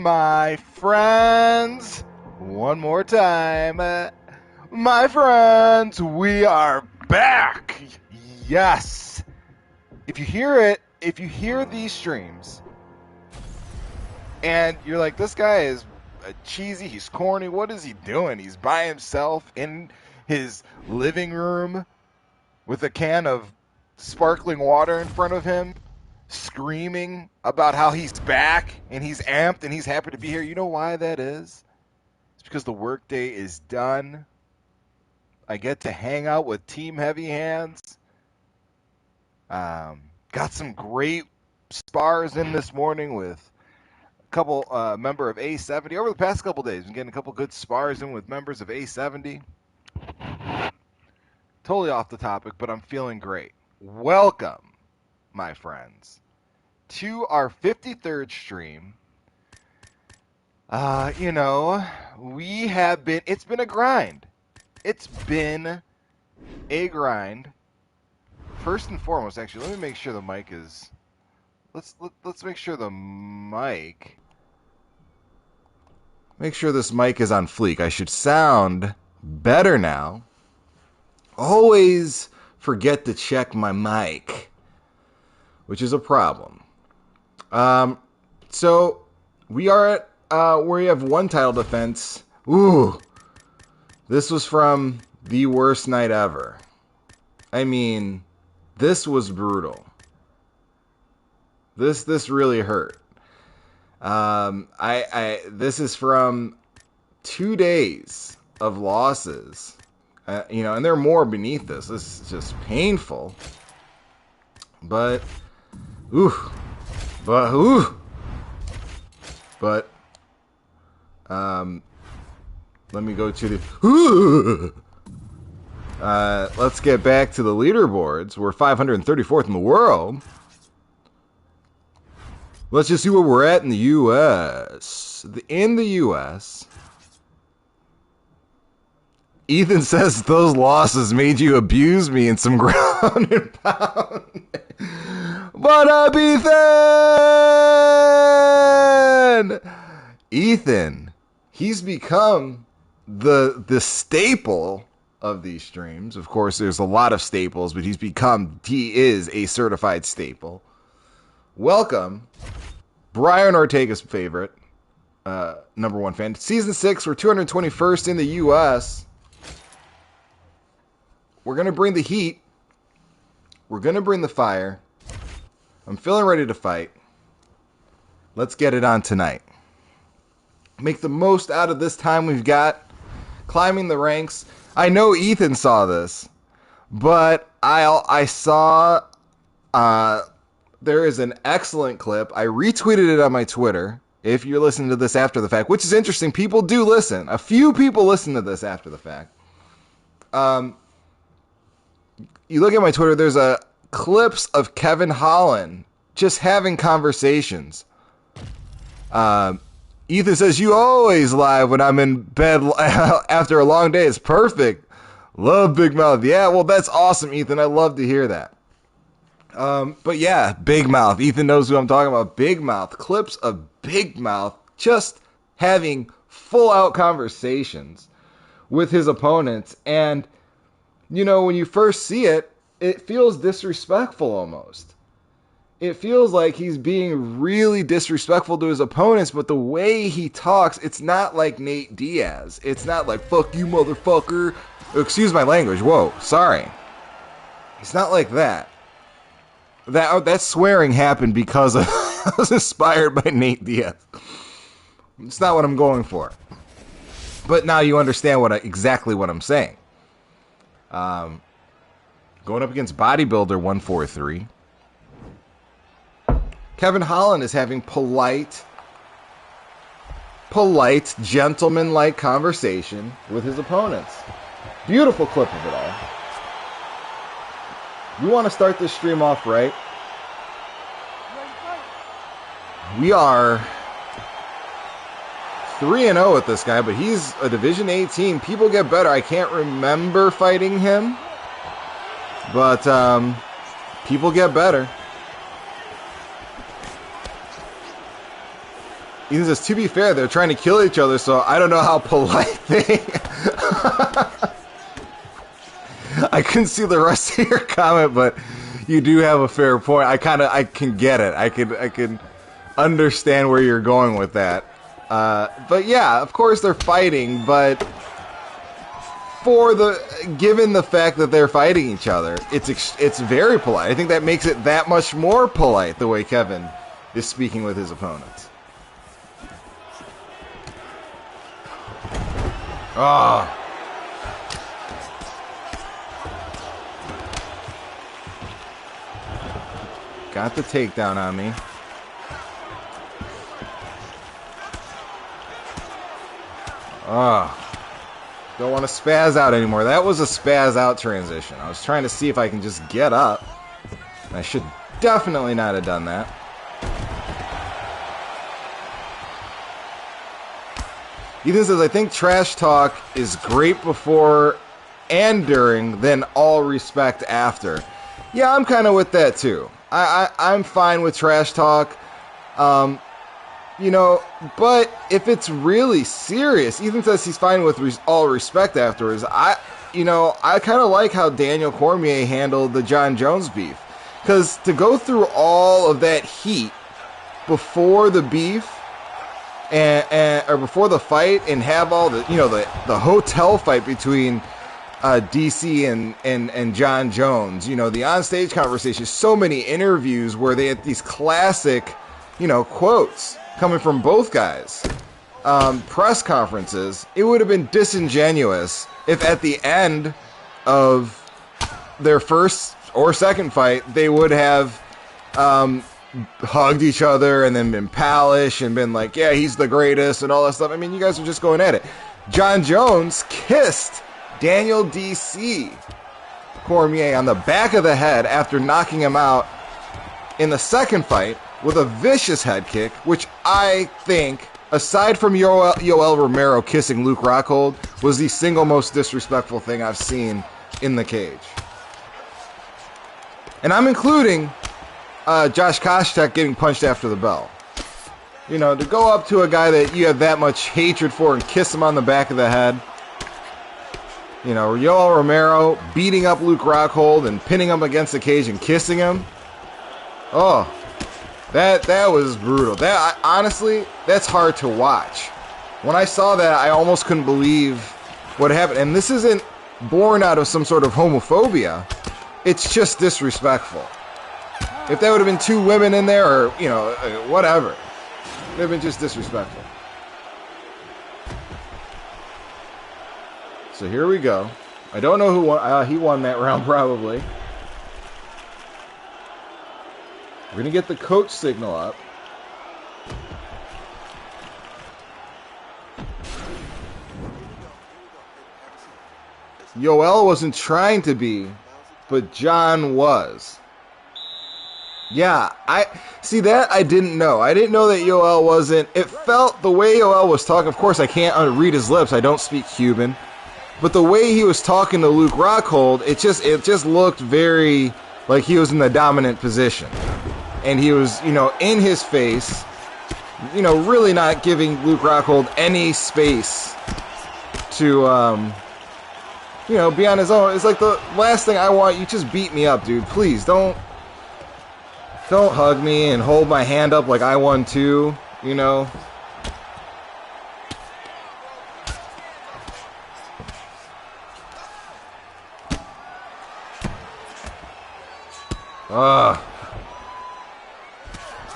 My friends, one more time. My friends, we are back. Yes. If you hear these streams, and you're like, this guy is cheesy, he's corny, what is he doing? He's by himself in his living room with a can of sparkling water in front of him, screaming about how he's back and he's amped and he's happy to be here. You know why that is? It's because the workday is done. I get to hang out with Team Heavy Hands. Got some great spars in this morning with a couple member of A70. Over the past couple days, been getting a couple good spars in with members of A70. Totally off the topic, but I'm feeling great. Welcome, my friends, to our 53rd stream. It's been a grind. It's been a grind. First and foremost, actually, let me make sure the mic is, let's make sure this mic is on fleek. I should sound better now. Always forget to check my mic, which is a problem. So we are at where you have one title defense. Ooh, this was from the worst night ever. I mean, this was brutal. This really hurt. This is from 2 days of losses. And there are more beneath this. This is just painful. But let me go to the let's get back to the leaderboards. We're 534th in the world. Let's just see where we're at in the U.S. In the U.S., Ethan says those losses made you abuse me in some ground and pound. What up, Ethan? Ethan, he's become the staple of these streams. Of course, there's a lot of staples, but he is a certified staple. Welcome, Brian Ortega's favorite, number one fan. Season 6, we're 221st in the U.S. We're going to bring the heat. We're going to bring the fire. I'm feeling ready to fight. Let's get it on tonight. Make the most out of this time we've got. Climbing the ranks. I know Ethan saw this, but I saw there is an excellent clip. I retweeted it on my Twitter. If you're listening to this after the fact, which is interesting, people do listen. A few people listen to this after the fact. You look at my Twitter, there's clips of Kevin Holland just having conversations. Ethan says, you always live when I'm in bed after a long day. It's perfect. Love Big Mouth. Yeah, well, that's awesome, Ethan. I love to hear that. But yeah, Big Mouth. Ethan knows who I'm talking about. Big Mouth. Clips of Big Mouth just having full-out conversations with his opponents. And, when you first see it, it feels disrespectful almost. It feels like he's being really disrespectful to his opponents, but the way he talks, it's not like Nate Diaz. It's not like, fuck you, motherfucker. Excuse my language. Whoa, sorry. It's not like that. That swearing happened because I was inspired by Nate Diaz. It's not what I'm going for. But now you understand exactly what I'm saying. Going up against Bodybuilder 143. Kevin Holland is having polite, gentleman-like conversation with his opponents. Beautiful clip of it all. We want to start this stream off right. We are 3-0 with this guy, but he's a Division 18. People get better. I can't remember fighting him, but people get better. Ethan says, to be fair, they're trying to kill each other, so I don't know how polite they... I couldn't see the rest of your comment, but you do have a fair point. I can get it. I can understand where you're going with that. But yeah, of course they're fighting, but given the fact that they're fighting each other, it's very polite. I think that makes it that much more polite the way Kevin is speaking with his opponents. Oh. Got the takedown on me. Oh. Don't want to spaz out anymore. That was a spaz out transition. I was trying to see if I can just get up. I should definitely not have done that. Ethan says, I think trash talk is great before and during, then all respect after. Yeah, I'm kind of with that too. I'm fine with trash talk. You know, but if it's really serious, Ethan says he's fine with all respect afterwards. I kind of like how Daniel Cormier handled the Jon Jones beef. Because to go through all of that heat before the beef, or before the fight, and have all the, the hotel fight between DC and Jon Jones, the onstage conversation, so many interviews where they had these classic, quotes coming from both guys, press conferences. It would have been disingenuous if at the end of their first or second fight, they would have hugged each other and then been palish and been like, yeah, he's the greatest and all that stuff. I mean, you guys are just going at it. Jon Jones kissed Daniel DC Cormier on the back of the head after knocking him out in the second fight with a vicious head kick, which I think, aside from Yoel Romero kissing Luke Rockhold, was the single most disrespectful thing I've seen in the cage. And I'm including Josh Koscheck getting punched after the bell. To go up to a guy that you have that much hatred for and kiss him on the back of the head. Yoel Romero beating up Luke Rockhold and pinning him against the cage and kissing him. Oh, that was brutal. Honestly, that's hard to watch. When I saw that, I almost couldn't believe what happened. And this isn't born out of some sort of homophobia. It's just disrespectful. If that would have been two women in there, or, whatever, it would have been just disrespectful. So here we go. I don't know who won. He won that round, probably. We're going to get the coach signal up. Yoel wasn't trying to be, but John was. Yeah, I didn't know. I didn't know that Yoel wasn't. It felt the way Yoel was talking. Of course, I can't read his lips. I don't speak Cuban. But the way he was talking to Luke Rockhold, it just looked very like he was in the dominant position. And he was, in his face, really not giving Luke Rockhold any space to, be on his own. It's like the last thing I want. You just beat me up, dude. Please don't hug me and hold my hand up like I won too,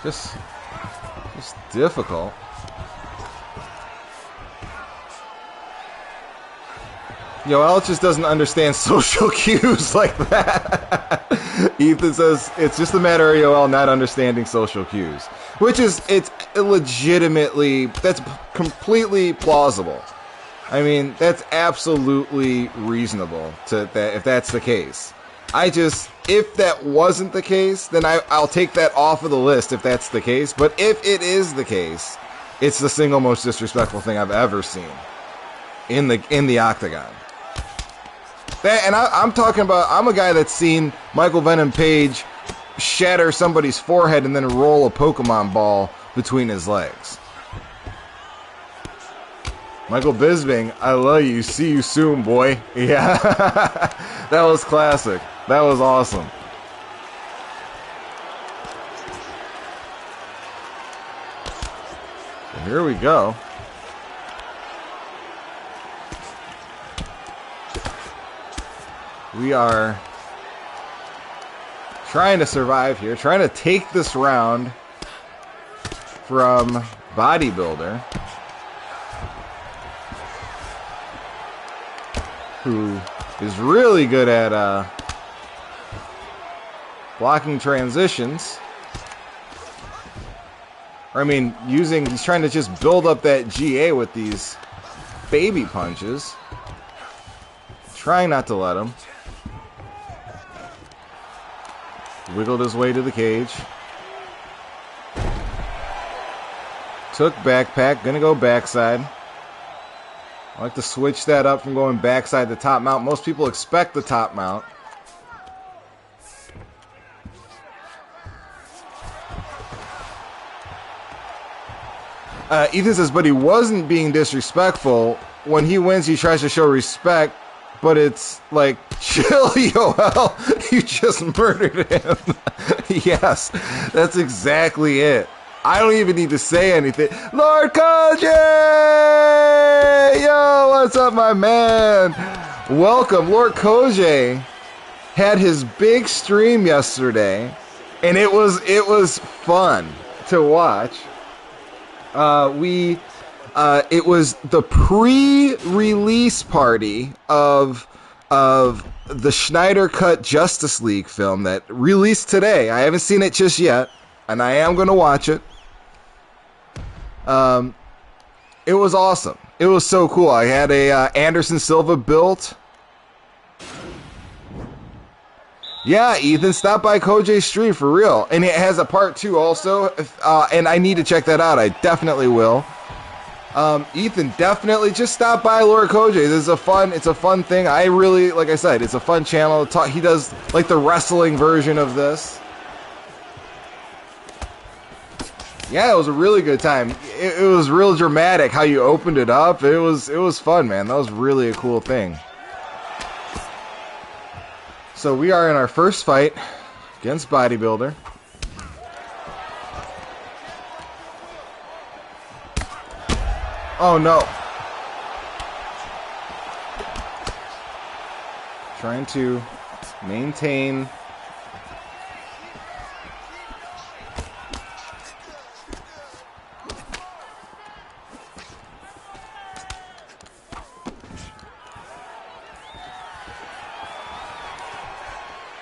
Just difficult. Yoel just doesn't understand social cues like that. Ethan says it's just a matter of Yoel not understanding social cues, which is, it's legitimately, that's completely plausible. I mean, that's absolutely reasonable if that's the case. If that wasn't the case, then I'll take that off of the list if that's the case. But if it is the case, it's the single most disrespectful thing I've ever seen in the octagon. I'm talking about, I'm a guy that's seen Michael Venom Page shatter somebody's forehead and then roll a Pokemon ball between his legs. Michael Bisping, I love you. See you soon, boy. Yeah. That was classic. That was awesome. So here we go. We are trying to survive here, trying to take this round from Bodybuilder, who is really good at blocking transitions. Or, I mean, he's trying to just build up that GA with these baby punches. Trying not to let him. Wiggled his way to the cage. Took backpack, gonna go backside. I like to switch that up from going backside to top mount. Most people expect the top mount. Ethan says, but he wasn't being disrespectful. When he wins, he tries to show respect, but it's like, chill, Yoel. You just murdered him. Yes, that's exactly it. I don't even need to say anything. Lord Koji! Yo, what's up, my man? Welcome. Lord Koji had his big stream yesterday, and it was fun to watch. It was the pre-release party of the Schneider Cut Justice League film that released today. I haven't seen it just yet, and I am going to watch it. It was awesome. It was so cool. I had a Anderson Silva built. Yeah, Ethan, stop by Koji's stream for real. And it has a part 2 also, and I need to check that out. I definitely will. Ethan, definitely just stop by Lord Koji. It's a fun thing. I really, like I said, it's a fun channel to talk. He does like the wrestling version of this. Yeah, it was a really good time. It was real dramatic how you opened it up. It was fun, man. That was really a cool thing. So we are in our first fight against Bodybuilder. Oh no. Trying to maintain.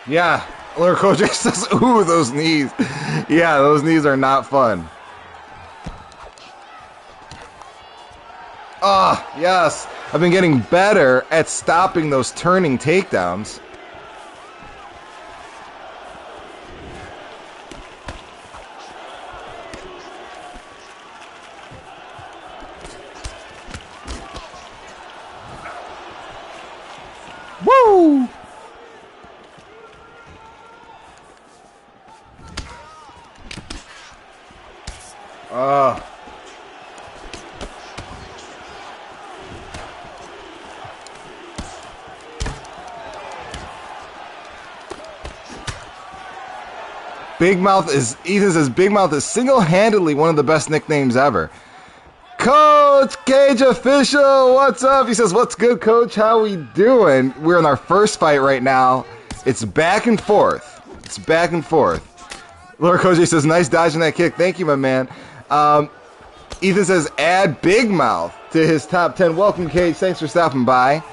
Yeah, Lord Koji says, ooh, those knees. Yeah, those knees are not fun. Ah, yes. I've been getting better at stopping those turning takedowns. Woo! Big Mouth is, Ethan says, Big Mouth is single-handedly one of the best nicknames ever. Coach Cage Official, what's up? He says, what's good, Coach? How we doing? We're in our first fight right now. It's back and forth. It's back and forth. Lord Koji says, nice dodging that kick. Thank you, my man. Ethan says, add Big Mouth to his top 10. Welcome, Cage. Thanks for stopping by.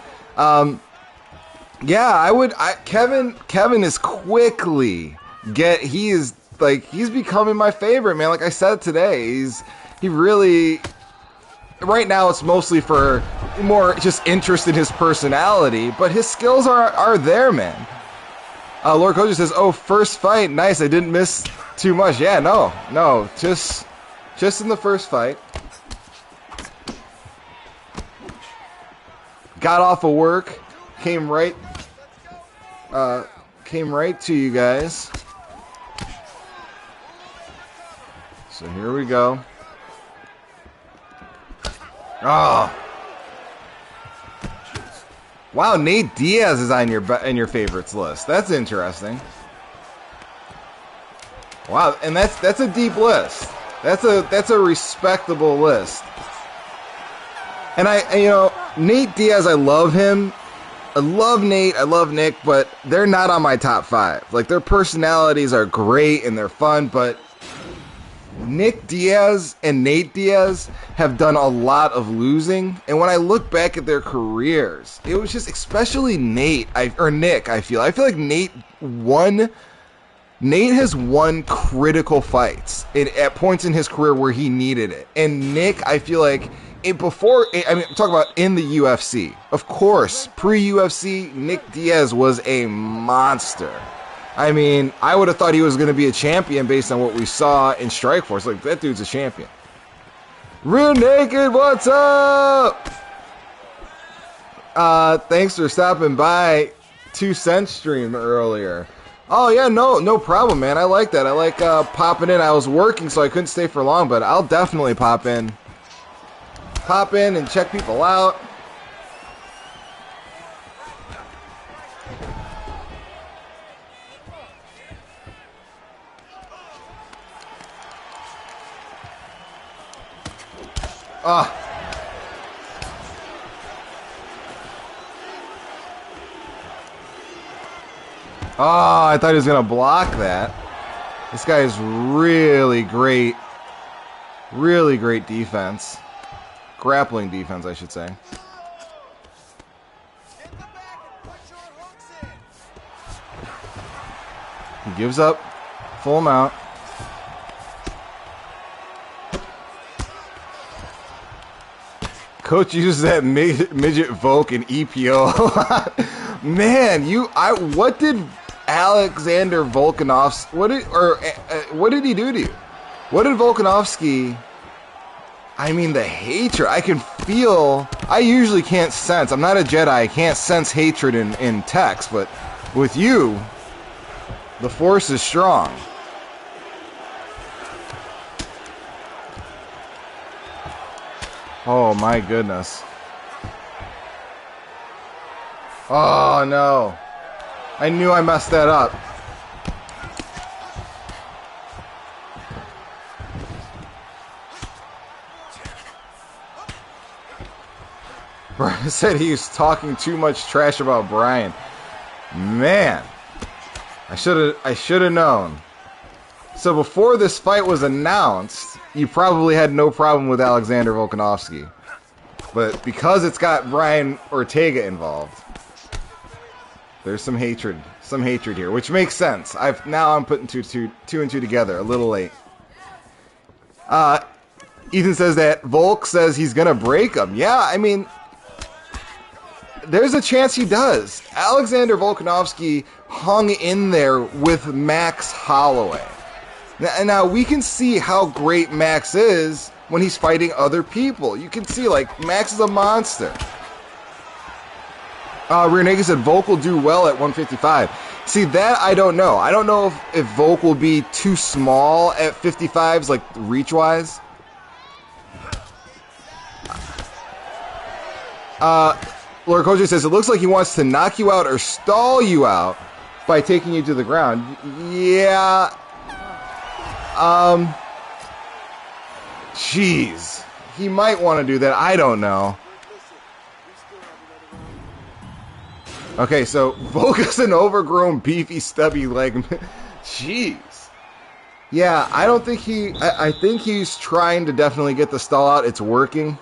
Yeah, Kevin is quickly he's becoming my favorite, man. Like I said today, he really, right now it's mostly for more just interest in his personality, but his skills are there, man. Lord Koji says, oh, first fight, nice, I didn't miss too much. Yeah, no, just in the first fight. Got off of work, came right to you guys. So here we go. Oh, Wow, Nate Diaz is on your favorites list. That's interesting. Wow, and that's a deep list. That's a respectable list. And Nate Diaz, I love him. I love Nate, I love Nick, but they're not on my top 5. Like, their personalities are great and they're fun, but Nick Diaz and Nate Diaz have done a lot of losing. And when I look back at their careers, it was just, especially Nick, I feel like Nate has won critical fights at points in his career where he needed it. And Nick, I feel like, talk about in the UFC. Of course, pre-UFC, Nick Diaz was a monster. I mean, I would have thought he was going to be a champion based on what we saw in Strikeforce. Like, that dude's a champion. Rear Naked, what's up? Thanks for stopping by 2 cent stream earlier. Oh, yeah, no problem, man. I like that. I like popping in. I was working, so I couldn't stay for long, but I'll definitely pop in. Pop in and check people out. Oh, I thought he was going to block that. This guy is really great. Really great defense. Grappling defense, I should say. He gives up full amount. Coach uses that midget Volk in EPO a lot. Man, what did Alexander Volkanovski, what did he do to you? What did Volkanovski, I mean, the hatred, I can feel, I usually can't sense, I'm not a Jedi, I can't sense hatred in text, but with you, the force is strong. Oh my goodness. Oh no. I knew I messed that up. Brian said he was talking too much trash about Brian. Man. I should have known. So before this fight was announced, you probably had no problem with Alexander Volkanovski. But because it's got Brian Ortega involved, there's some hatred here, which makes sense. Now I'm putting two and two together a little late. Ethan says that Volk says he's gonna break him. Yeah, I mean, there's a chance he does. Alexander Volkanovski hung in there with Max Holloway. Now we can see how great Max is when he's fighting other people. You can see, like, Max is a monster. Renega said Volk will do well at 155. See, that I don't know. I don't know if Volk will be too small at 55s, like, reach-wise. Lord Koji says, it looks like he wants to knock you out or stall you out by taking you to the ground. Yeah. Jeez. He might want to do that. I don't know. Okay, so Volk is an overgrown, beefy, stubby leg. Jeez. Yeah, I don't think I think he's trying to definitely get the stall out. It's working.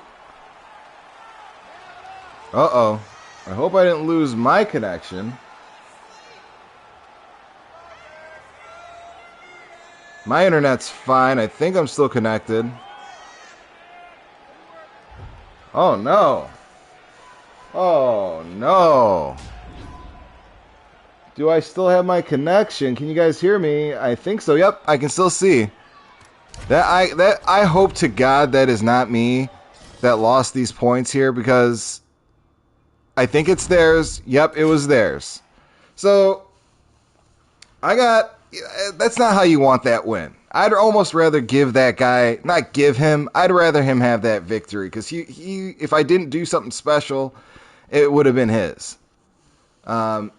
Uh-oh. I hope I didn't lose my connection. My internet's fine. I think I'm still connected. Oh, no. Oh, no. Do I still have my connection? Can you guys hear me? I think so. Yep, I can still see. I hope to God that is not me that lost these points here, because I think it's theirs. Yep, it was theirs. So that's not how you want that win. I'd almost rather give that guy, I'd rather him have that victory, because he if I didn't do something special, it would have been his. I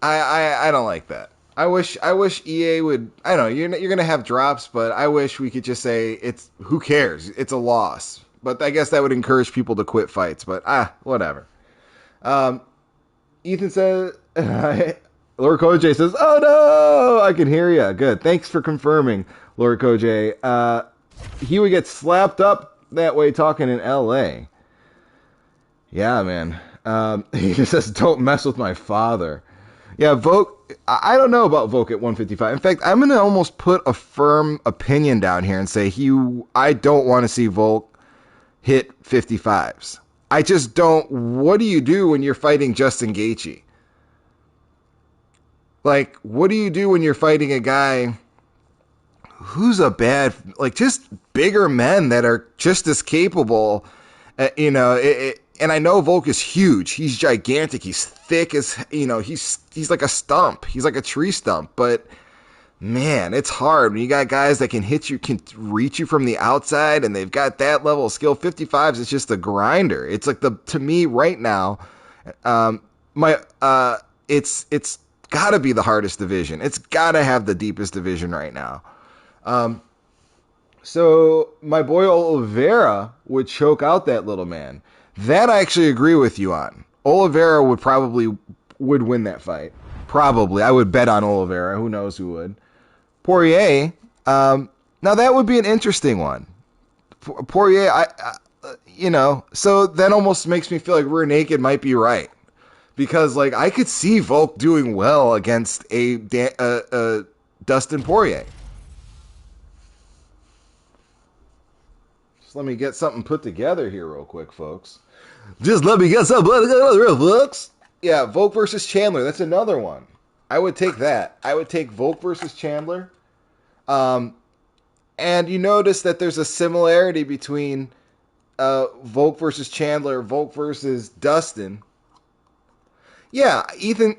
don't like that. I wish EA would. I don't know. You're gonna have drops, but I wish we could just say it's who cares. It's a loss. But I guess that would encourage people to quit fights. But whatever. Ethan says, Lord Koj says, "Oh no, I can hear you. Good. Thanks for confirming, Lord Koj. He would get slapped up that way talking in L.A. Yeah, man. He just says, don't mess with my father. Yeah, Volk, I don't know about Volk at 155. In fact, I'm going to almost put a firm opinion down here and say I don't want to see Volk hit 55s. I just don't. What do you do when you're fighting Justin Gaethje? Like, what do you do when you're fighting a guy who's just bigger men that are just as capable, and I know Volk is huge. He's gigantic. He's thick as, he's like a stump. He's like a tree stump. But, man, it's hard when you got guys that can hit you, can reach you from the outside, and they've got that level of skill. 55s, it's just a grinder. It's like to me right now, it's got to be the hardest division. It's got to have the deepest division right now. So my boy Oliveira would choke out that little man. That I actually agree with you on. Oliveira would win that fight. Probably. I would bet on Oliveira. Who knows who would. Poirier, now that would be an interesting one. Poirier, so that almost makes me feel like Rear Naked might be right. Because, I could see Volk doing well against a Dustin Poirier. Just let me get something put together here real quick, folks. Just let me get something put together real folks. Yeah, Volk versus Chandler. That's another one. I would take that. I would take Volk versus Chandler. And you notice that there's a similarity between Volk versus Chandler, Volk versus Dustin. Yeah, Ethan,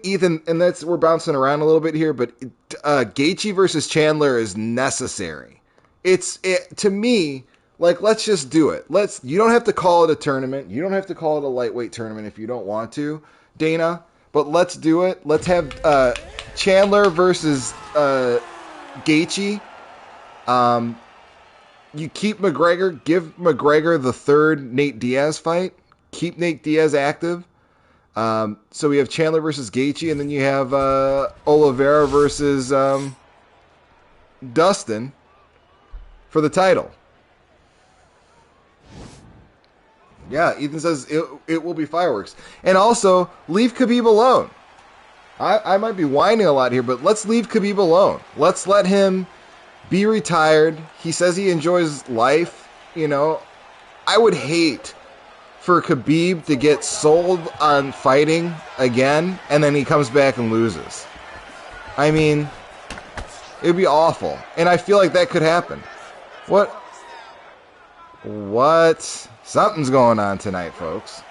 and we're bouncing around a little bit here, but Gaethje versus Chandler is necessary. To me, let's just do it. You don't have to call it a tournament. You don't have to call it a lightweight tournament if you don't want to, Dana. But let's do it. Let's have Chandler versus Gaethje. You keep McGregor. Give McGregor the third Nate Diaz fight. Keep Nate Diaz active. So we have Chandler versus Gaethje, and then you have Oliveira versus Dustin for the title. Yeah, Ethan says it will be fireworks. And also, leave Khabib alone. I might be whining a lot here, but let's leave Khabib alone. Let's let him be retired. He says he enjoys life. I would hate for Khabib to get sold on fighting again, and then he comes back and loses. I mean, it would be awful. And I feel like that could happen. What? Something's going on tonight, folks.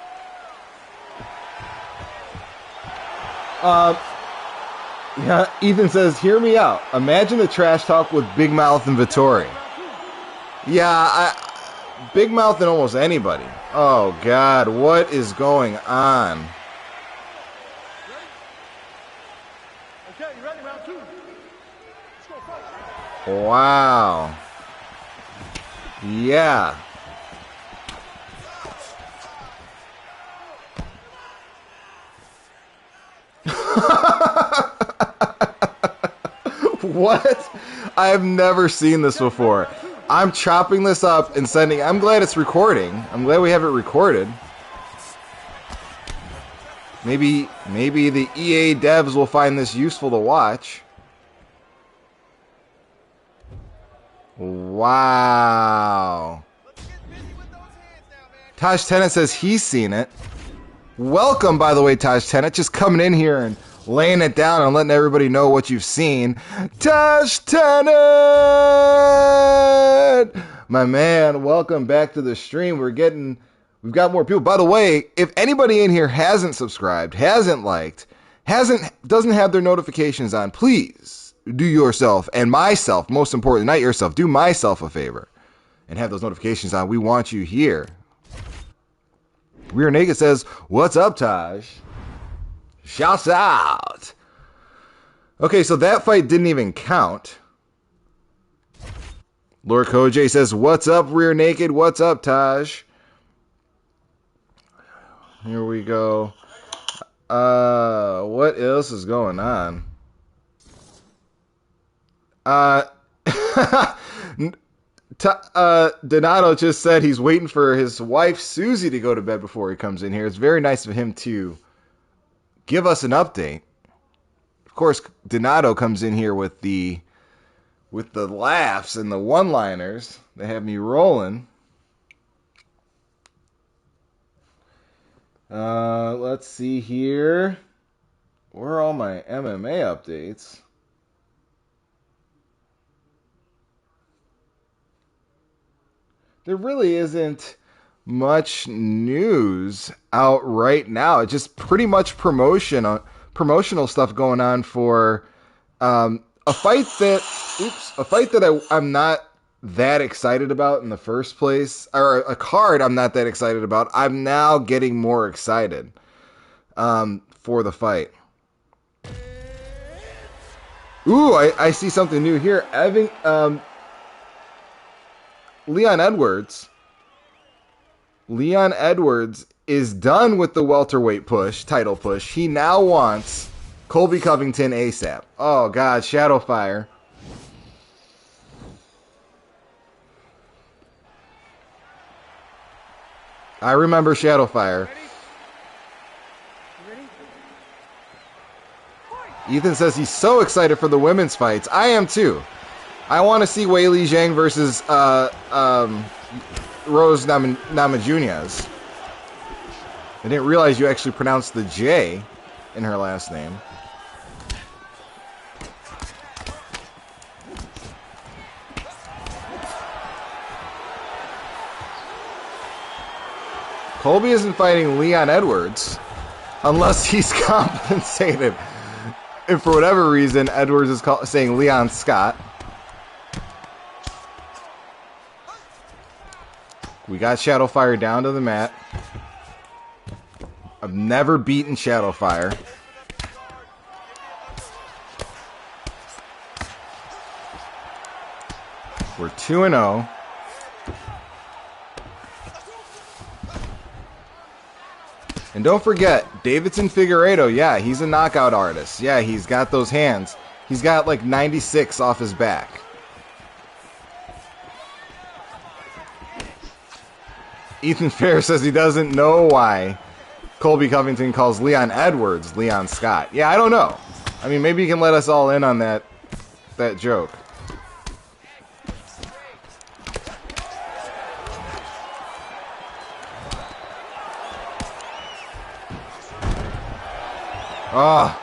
Yeah, Ethan says, hear me out. Imagine the trash talk with Big Mouth and Vettori. Yeah, Big Mouth and almost anybody. Oh, God, what is going on? Okay, you ready? Round 2. Let's go fight. Wow. Yeah. What? I have never seen this before. I'm chopping this up and sending. I'm glad it's recording. I'm glad we have it recorded. Maybe the EA devs will find this useful to watch. Wow. Taj Tennant says he's seen it. Welcome, by the way, Taj Tennant. Just coming in here and laying it down and letting everybody know what you've seen. Taj Tennant! My man, welcome back to the stream. We've got more people. By the way, if anybody in here hasn't subscribed, hasn't liked, doesn't have their notifications on, please do yourself and myself, most importantly, not yourself, do myself a favor and have those notifications on. We want you here. Rear Naked says, "What's up, Taj?" Shouts out. Okay, so that fight didn't even count. Lord Koj says, "What's up, Rear Naked? What's up, Taj?" Here we go. What else is going on? Donato just said he's waiting for his wife Susie to go to bed before he comes in here. It's very nice of him to give us an update. Of course, Donato comes in here with the laughs and the one-liners that have me rolling. Let's see here. Where are all my MMA updates? There really isn't much news out right now. It's just pretty much promotional stuff going on for a fight that I'm not that excited about in the first place, or a card I'm not that excited about. I'm now getting more excited for the fight. Ooh, I see something new here. Leon Edwards is done with the welterweight title push. He now wants Colby Covington ASAP. Oh, God, Shadowfire. I remember Shadowfire. Ethan says he's so excited for the women's fights. I am too. I want to see Wei Li Zhang versus Rose Namajunas. I didn't realize you actually pronounced the J in her last name. Colby isn't fighting Leon Edwards unless he's compensated. And for whatever reason, Edwards is saying Leon Scott. We got Shadowfire down to the mat. I've never beaten Shadowfire. We're 2-0. And don't forget, Davidson Figueiredo, yeah, he's a knockout artist. Yeah, he's got those hands. He's got like 96 off his back. Ethan Fair says he doesn't know why Colby Covington calls Leon Edwards Leon Scott. Yeah, I don't know. I mean, maybe you can let us all in on that joke. Oh,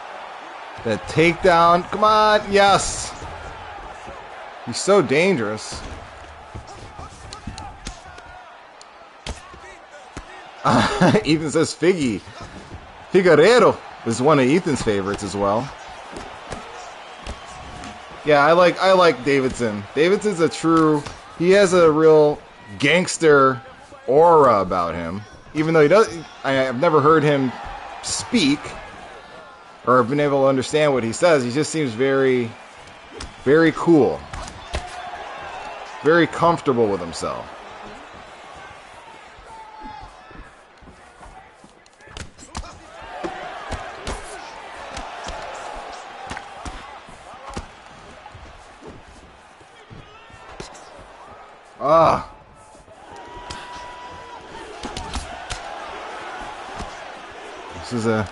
that takedown. Come on. Yes. He's so dangerous. Ethan says Figueiredo is one of Ethan's favorites as well. Yeah, I like Davidson. Davidson's he has a real gangster aura about him. Even though I've never heard him speak or have been able to understand what he says. He just seems very, very cool. Very comfortable with himself. Ah. This is a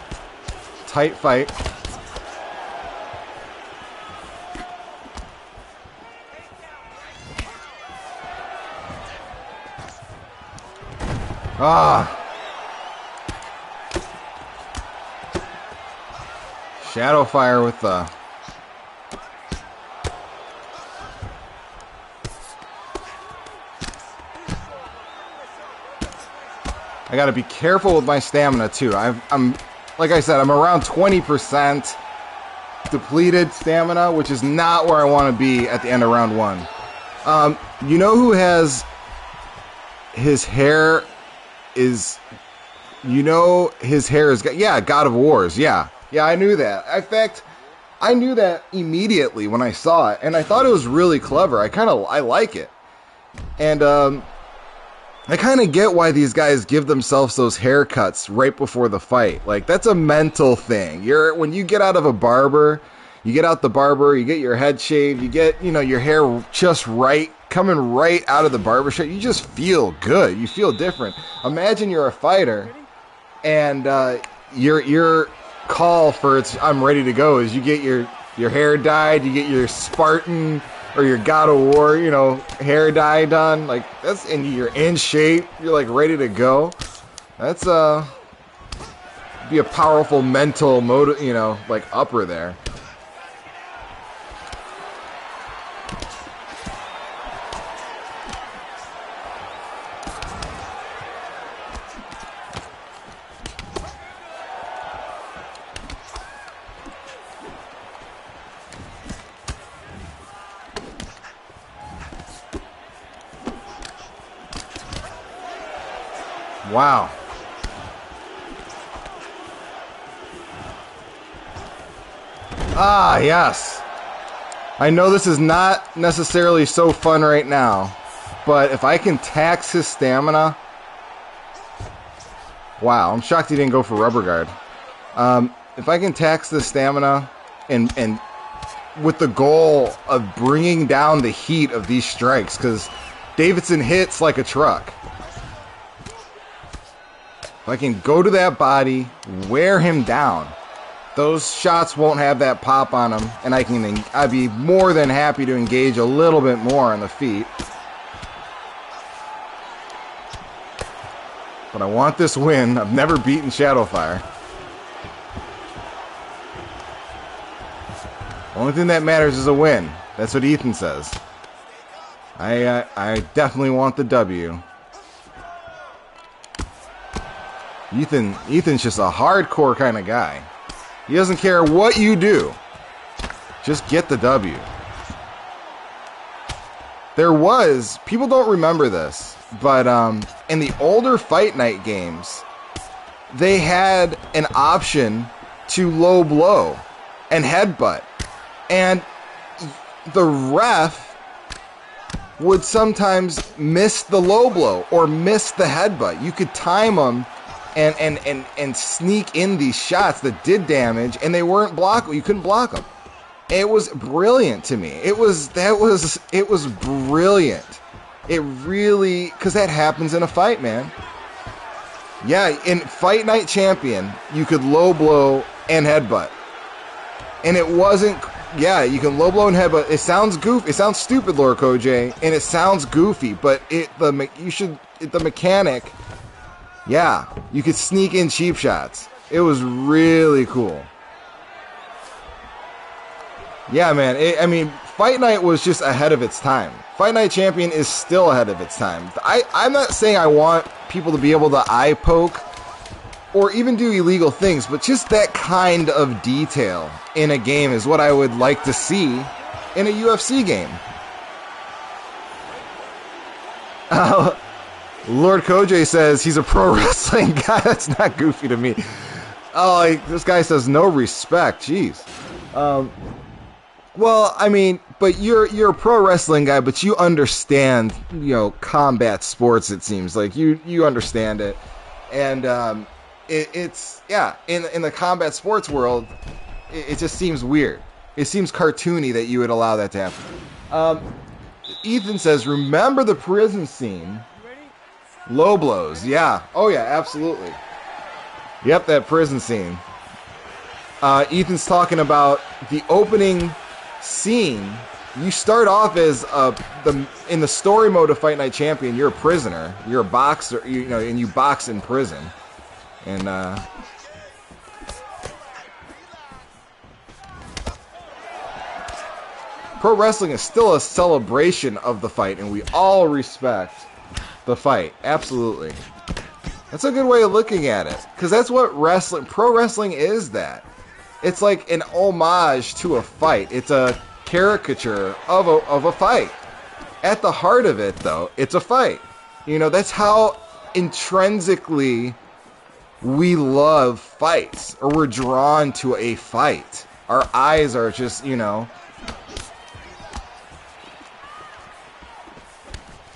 tight fight. Ah. Shadowfire with the I gotta be careful with my stamina too. I'm like I said, I'm around 20% depleted stamina, which is not where I want to be at the end of round one. You know who has his hair is You know his hair is... Yeah, God of Wars. Yeah. Yeah, I knew that. In fact, I knew that immediately when I saw it, and I thought it was really clever. I like it. And I kind of get why these guys give themselves those haircuts right before the fight. Like, that's a mental thing. When you get out of a barber, you get out the barber, you get your head shaved, you get, your hair just right, coming right out of the barbershop, you just feel good. You feel different. Imagine you're a fighter, and your call for I'm ready to go is you get your hair dyed, you get your Spartan or your God of War, hair dye done, like and you're in shape, you're like ready to go. That's be a powerful mental like upper there. Wow. Ah, yes. I know this is not necessarily so fun right now, but if I can tax his stamina... Wow, I'm shocked he didn't go for rubber guard. If I can tax the stamina and with the goal of bringing down the heat of these strikes, because Davidson hits like a truck. If I can go to that body, wear him down, those shots won't have that pop on them, and I'd be more than happy to engage a little bit more on the feet. But I want this win. I've never beaten Shadowfire. Only thing that matters is a win. That's what Ethan says. I definitely want the W. Ethan's just a hardcore kind of guy. He doesn't care what you do. Just get the W. People don't remember this, but in the older Fight Night games, they had an option to low blow and headbutt. And the ref would sometimes miss the low blow or miss the headbutt. You could time them and sneak in these shots that did damage, and they weren't blockable. You couldn't block them. It was brilliant to me. It was brilliant. It really, because that happens in a fight, man. Yeah, in Fight Night Champion, you could low blow and headbutt, and it wasn't. Yeah, you can low blow and headbutt. It sounds goofy. It sounds stupid, Lord Koj, and it sounds goofy, but the mechanic. Yeah, you could sneak in cheap shots. It was really cool. Yeah, man. Fight Night was just ahead of its time. Fight Night Champion is still ahead of its time. I'm not saying I want people to be able to eye poke or even do illegal things, but just that kind of detail in a game is what I would like to see in a UFC game. Lord Koj says he's a pro wrestling guy. That's not goofy to me. Oh, this guy says no respect. Jeez. Well, but you're a pro wrestling guy, but you understand, combat sports. It seems like you understand it, and it's in the combat sports world, it just seems weird. It seems cartoony that you would allow that to happen. Ethan says, remember the prison scene? Low blows, yeah. Oh yeah, absolutely. Yep, that prison scene. Ethan's talking about the opening scene. You start off as in the story mode of Fight Night Champion, you're a prisoner. You're a boxer, and you box in prison. And pro wrestling is still a celebration of the fight, and we all respect the fight. Absolutely. That's a good way of looking at it, because that's what pro wrestling is. That it's like an homage to a fight. It's a caricature of a fight. At the heart of it, though, it's a fight. That's how intrinsically we love fights, or we're drawn to a fight. Our eyes are just, you know.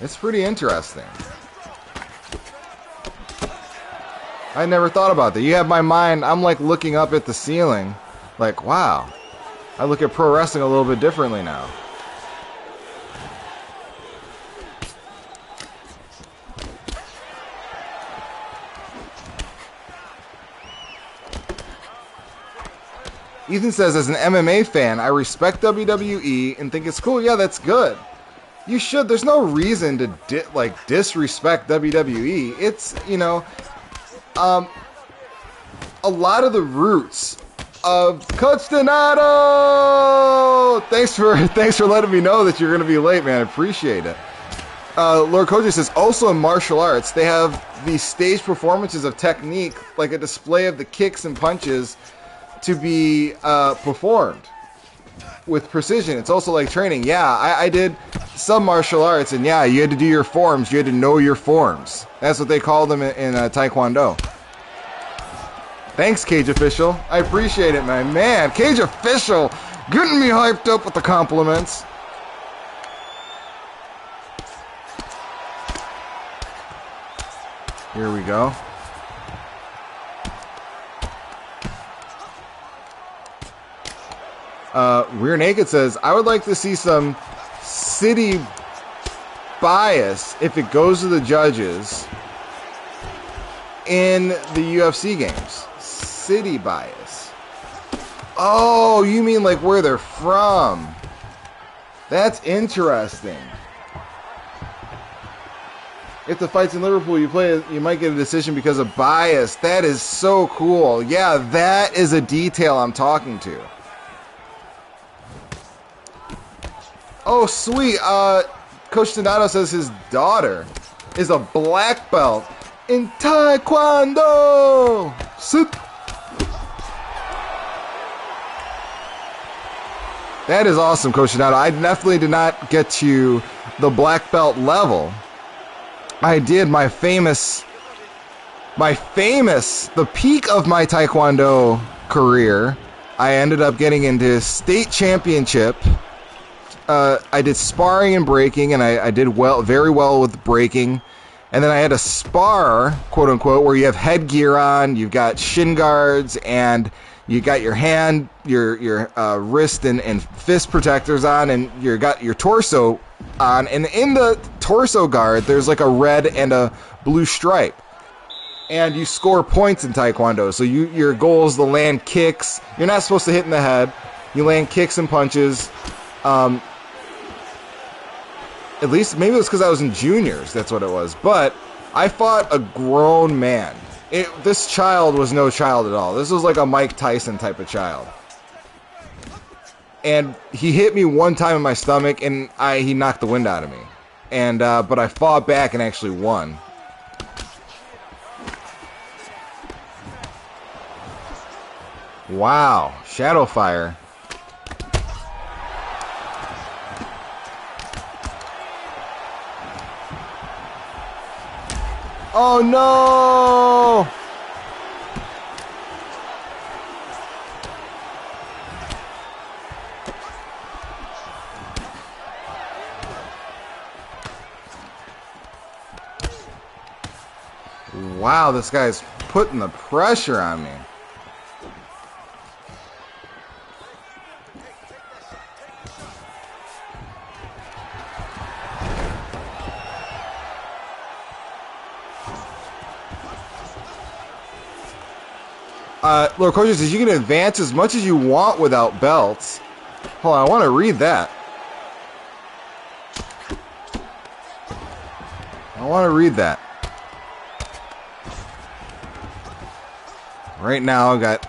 It's pretty interesting. I never thought about that. You have my mind, I'm like looking up at the ceiling. Like, wow. I look at pro wrestling a little bit differently now. Ethan says, as an MMA fan, I respect WWE and think it's cool. Yeah, that's good. You should. There's no reason to disrespect WWE. It's, you know, a lot of the roots of Coach Donato. Thanks for letting me know that you're going to be late, man. I appreciate it. Lord Koji says, also in martial arts, they have these stage performances of technique, like a display of the kicks and punches to be performed with precision. It's also like training. Yeah, I did some martial arts, and yeah, you had to do your forms. You had to know your forms. That's what they call them in Taekwondo. Thanks, Cage Official. I appreciate it, man. Man, Cage Official getting me hyped up with the compliments. Here we go. Rear Naked says, I would like to see some city bias if it goes to the judges in the UFC games. City bias. Oh, you mean like where they're from. That's interesting. If the fight's in Liverpool, you might get a decision because of bias. That is so cool. Yeah, that is a detail I'm talking to. Oh, sweet. Coach Donato says his daughter is a black belt in Taekwondo. Sit. That is awesome, Coach Donato. I definitely did not get to the black belt level. I did the peak of my Taekwondo career. I ended up getting into state championship. I did sparring and breaking, and I did very well with breaking. And then I had a spar, quote unquote, where you have headgear on, you've got shin guards, and you got your hand, your wrist and fist protectors on, and you got your torso on. And in the torso guard, there's like a red and a blue stripe. And you score points in Taekwondo. So your goal is to land kicks. You're not supposed to hit in the head. You land kicks and punches. At least, maybe it was because I was in juniors, that's what it was. But I fought a grown man. This child was no child at all. This was like a Mike Tyson type of child. And he hit me one time in my stomach, and he knocked the wind out of me. And but I fought back and actually won. Wow, Shadow Fire. Oh no! Wow, this guy's putting the pressure on me. Lord Coach says you can advance as much as you want without belts. Hold on, I want to read that. Right now, I've got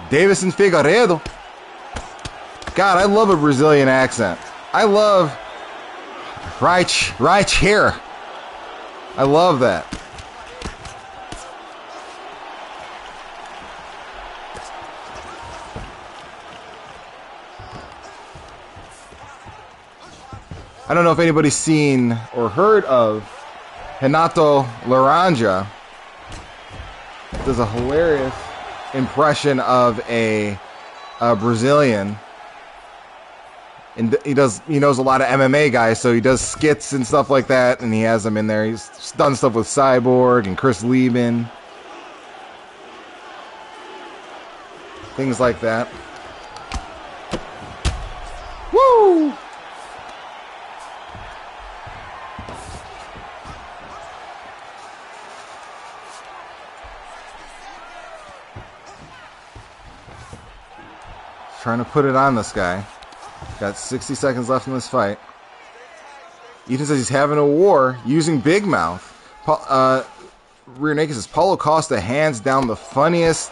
Davison Figueiredo. God, I love a Brazilian accent. I love right here. I love that. I don't know if anybody's seen or heard of Renato Laranja. does a hilarious impression of a Brazilian. And he knows a lot of MMA guys, so he does skits and stuff like that, and he has them in there. He's done stuff with Cyborg and Chris Lieben. Things like that. Woo! Trying to put it on this guy. Got 60 seconds left in this fight. Ethan says he's having a war using Big Mouth. Rear Naked says Paulo Costa hands down the funniest.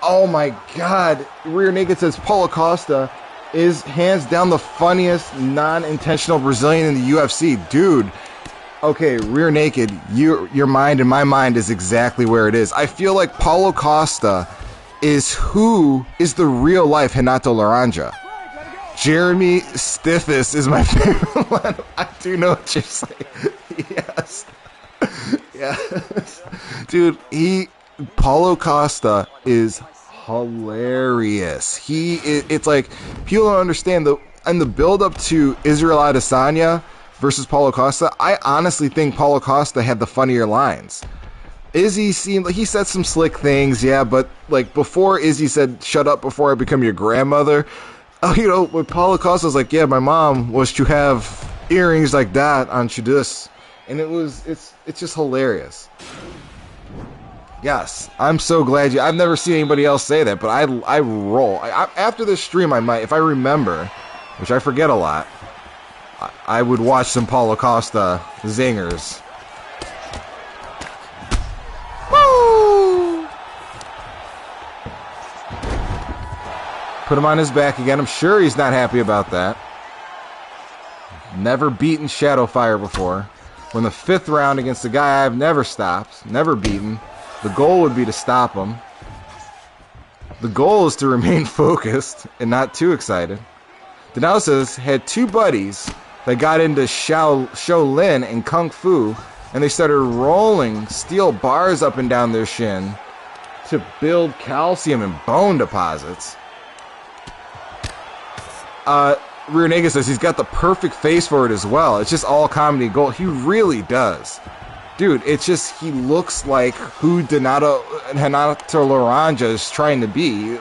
Oh my God. Rear Naked says Paulo Costa is hands down the funniest non-intentional Brazilian in the UFC. Dude. Okay, Rear Naked, your mind and my mind is exactly where it is. I feel like Paulo Costa is the real life Renato Laranja. Jeremy Stiffus is my favorite one. I do know what you're saying. Yes. Yes. Dude, Paulo Costa is hilarious. It's like, people don't understand the build up to Israel Adesanya versus Paulo Costa. I honestly think Paulo Costa had the funnier lines. Izzy seemed like he said some slick things, yeah, but like before Izzy said, "Shut up before I become your grandmother." With Paulo Costa was like, "Yeah, my mom was to have earrings like that on Chudus," and it's just hilarious. Yes, I'm so glad I've never seen anybody else say that, but I roll. After this stream, I might, if I remember, which I forget a lot, I would watch some Paulo Costa zingers. Put him on his back again. I'm sure he's not happy about that. Never beaten Shadowfire before. We're in the 5th round against a guy I've never stopped, never beaten. The goal would be to stop him. The goal is to remain focused and not too excited. Denal says, had 2 buddies that got into Shaolin and Kung Fu, and they started rolling steel bars up and down their shin to build calcium and bone deposits. Rear Naked says he's got the perfect face for it as well. It's just all comedy gold. He really does. Dude, it's just, he looks like who Renato Laranja is trying to be.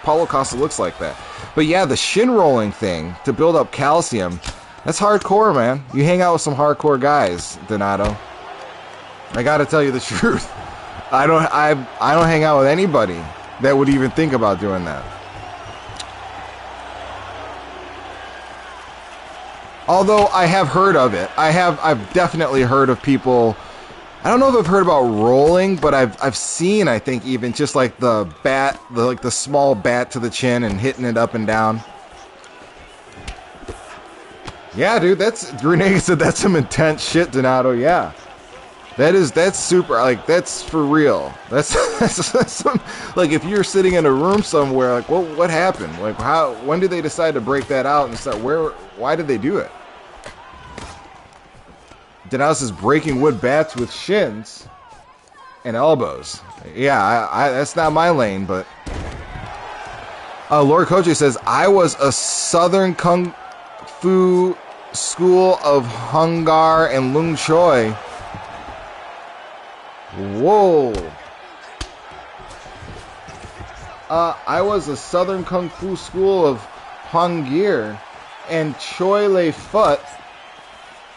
Paulo Costa looks like that. But yeah, the shin rolling thing to build up calcium, that's hardcore, man. You hang out with some hardcore guys, Donato. I gotta tell you the truth. I don't hang out with anybody that would even think about doing that. Although I have heard of it. I've definitely heard of people. I don't know if I've heard about rolling, but I've seen, I think, even just like the bat, the small bat to the chin and hitting it up and down. Yeah, dude, Renee said that's some intense shit, Donato. Yeah. That's super, like, that's for real. That's some, like, if you're sitting in a room somewhere, like, well, what happened? Like, when did they decide to break that out and start, why did they do it? Denal is breaking wood bats with shins and elbows. Yeah, that's not my lane, but... Lord Koji says, I was a Southern Kung Fu school of Hungar and Lung Choi. Whoa. I was a Southern Kung Fu school of Hongir and Choi Le Fut,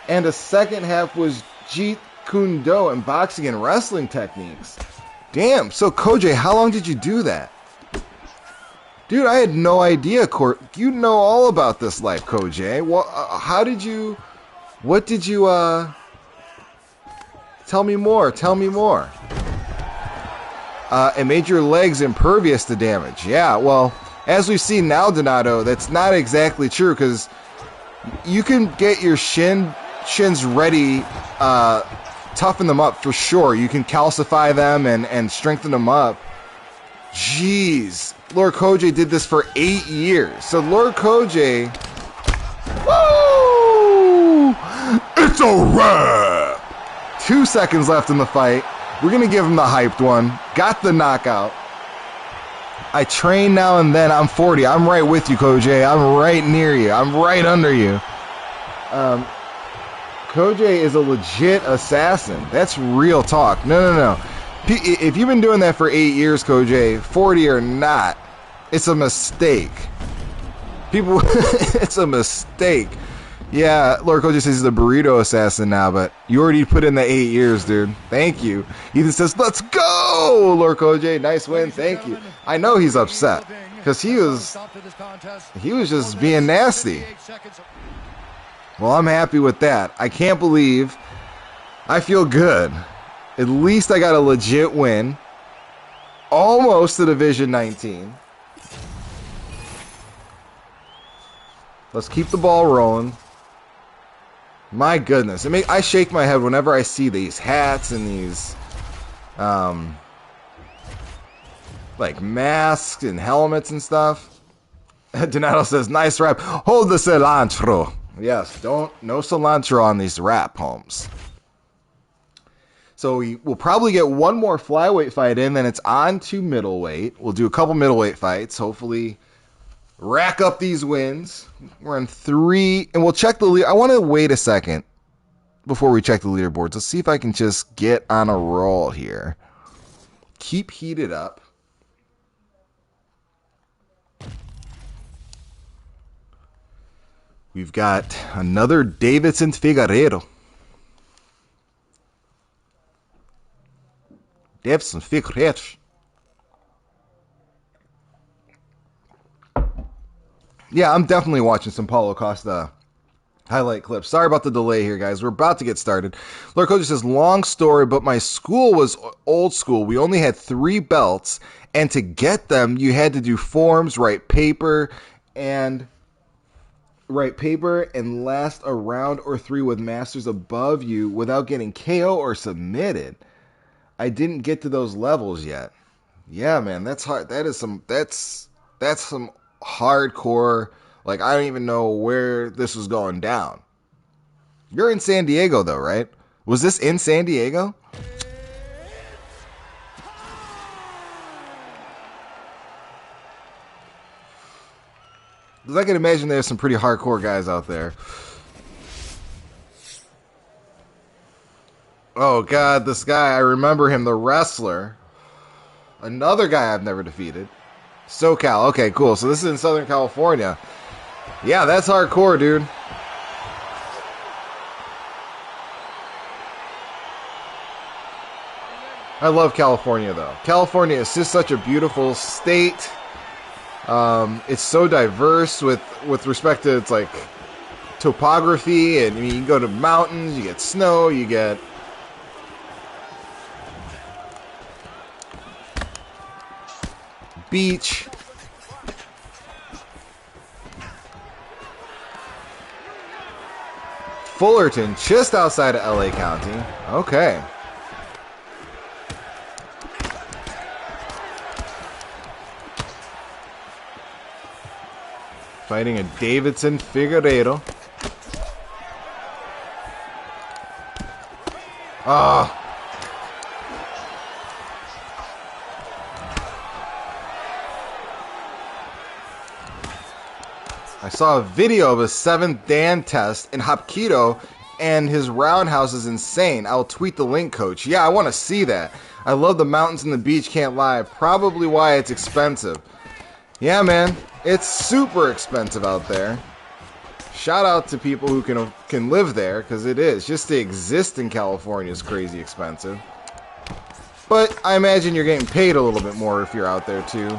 and the second half was Jeet Kune Do and boxing and wrestling techniques. Damn, so Koj, how long did you do that? Dude, I had no idea. You know all about this life, Koj. What did you, tell me more. It made your legs impervious to damage. Yeah, well, as we've seen now, Donato, that's not exactly true, because you can get your shins ready, toughen them up for sure. You can calcify them and strengthen them up. Jeez. Lord Koji did this for 8 years. So Lord Koji... Woo! It's a wrap! 2 seconds left in the fight. We're going to give him the hyped one. Got the knockout. I train now and then. I'm 40. I'm right with you, Kojay. I'm right near you. I'm right under you. Kojay is a legit assassin. That's real talk. No. If you've been doing that for 8 years, Kojay, 40 or not, it's a mistake. People, it's a mistake. Yeah, Lord Kojay says he's the burrito assassin now, but you already put in the 8 years, dude. Thank you. Ethan says, let's go, Lord Kojay. Nice win. Thank you. I know he's upset because he was just being nasty. Well, I'm happy with that. I can't believe I feel good. At least I got a legit win. Almost to Division 19. Let's keep the ball rolling. My goodness. I shake my head whenever I see these hats and these like masks and helmets and stuff. Donato says, nice rap. Hold the cilantro. Yes, no cilantro on these rap homes. So we'll probably get one more flyweight fight in, then it's on to middleweight. We'll do a couple middleweight fights, hopefully rack up these wins. We're on 3, and we'll check the lead. I want to wait a second before we check the leaderboards. Let's see if I can just get on a roll here. Keep heated up. We've got another Davidson Figueiredo. Davidson Figueiredo. Yeah, I'm definitely watching some Paulo Costa highlight clips. Sorry about the delay here, guys. We're about to get started. Lord Coach says, long story, but my school was old school. We only had 3 belts, and to get them, you had to do forms, write paper, and last a round or 3 with masters above you without getting KO or submitted. I didn't get to those levels yet. Yeah, man, that's hard. That's some hardcore. Like, I don't even know where this was going down. You're in San Diego, though, right? Was this in San Diego? Because I can imagine there's some pretty hardcore guys out there. Oh, God, this guy, I remember him, the wrestler. Another guy I've never defeated. SoCal. Okay, cool. So this is in Southern California. Yeah, that's hardcore, dude. I love California, though. California is just such a beautiful state. It's so diverse with respect to its like topography, and I mean, you can go to mountains, you get snow, you get beach. Fullerton, just outside of LA County. Okay. Fighting a Davidson Figueiredo. Ah. I saw a video of a 7th Dan test in Hapkido, and his roundhouse is insane. I'll tweet the link, coach. Yeah, I want to see that. I love the mountains and the beach, can't lie. Probably why it's expensive. Yeah, man. It's super expensive out there. Shout out to people who can live there, because it is. Just to exist in California is crazy expensive. But I imagine you're getting paid a little bit more if you're out there, too.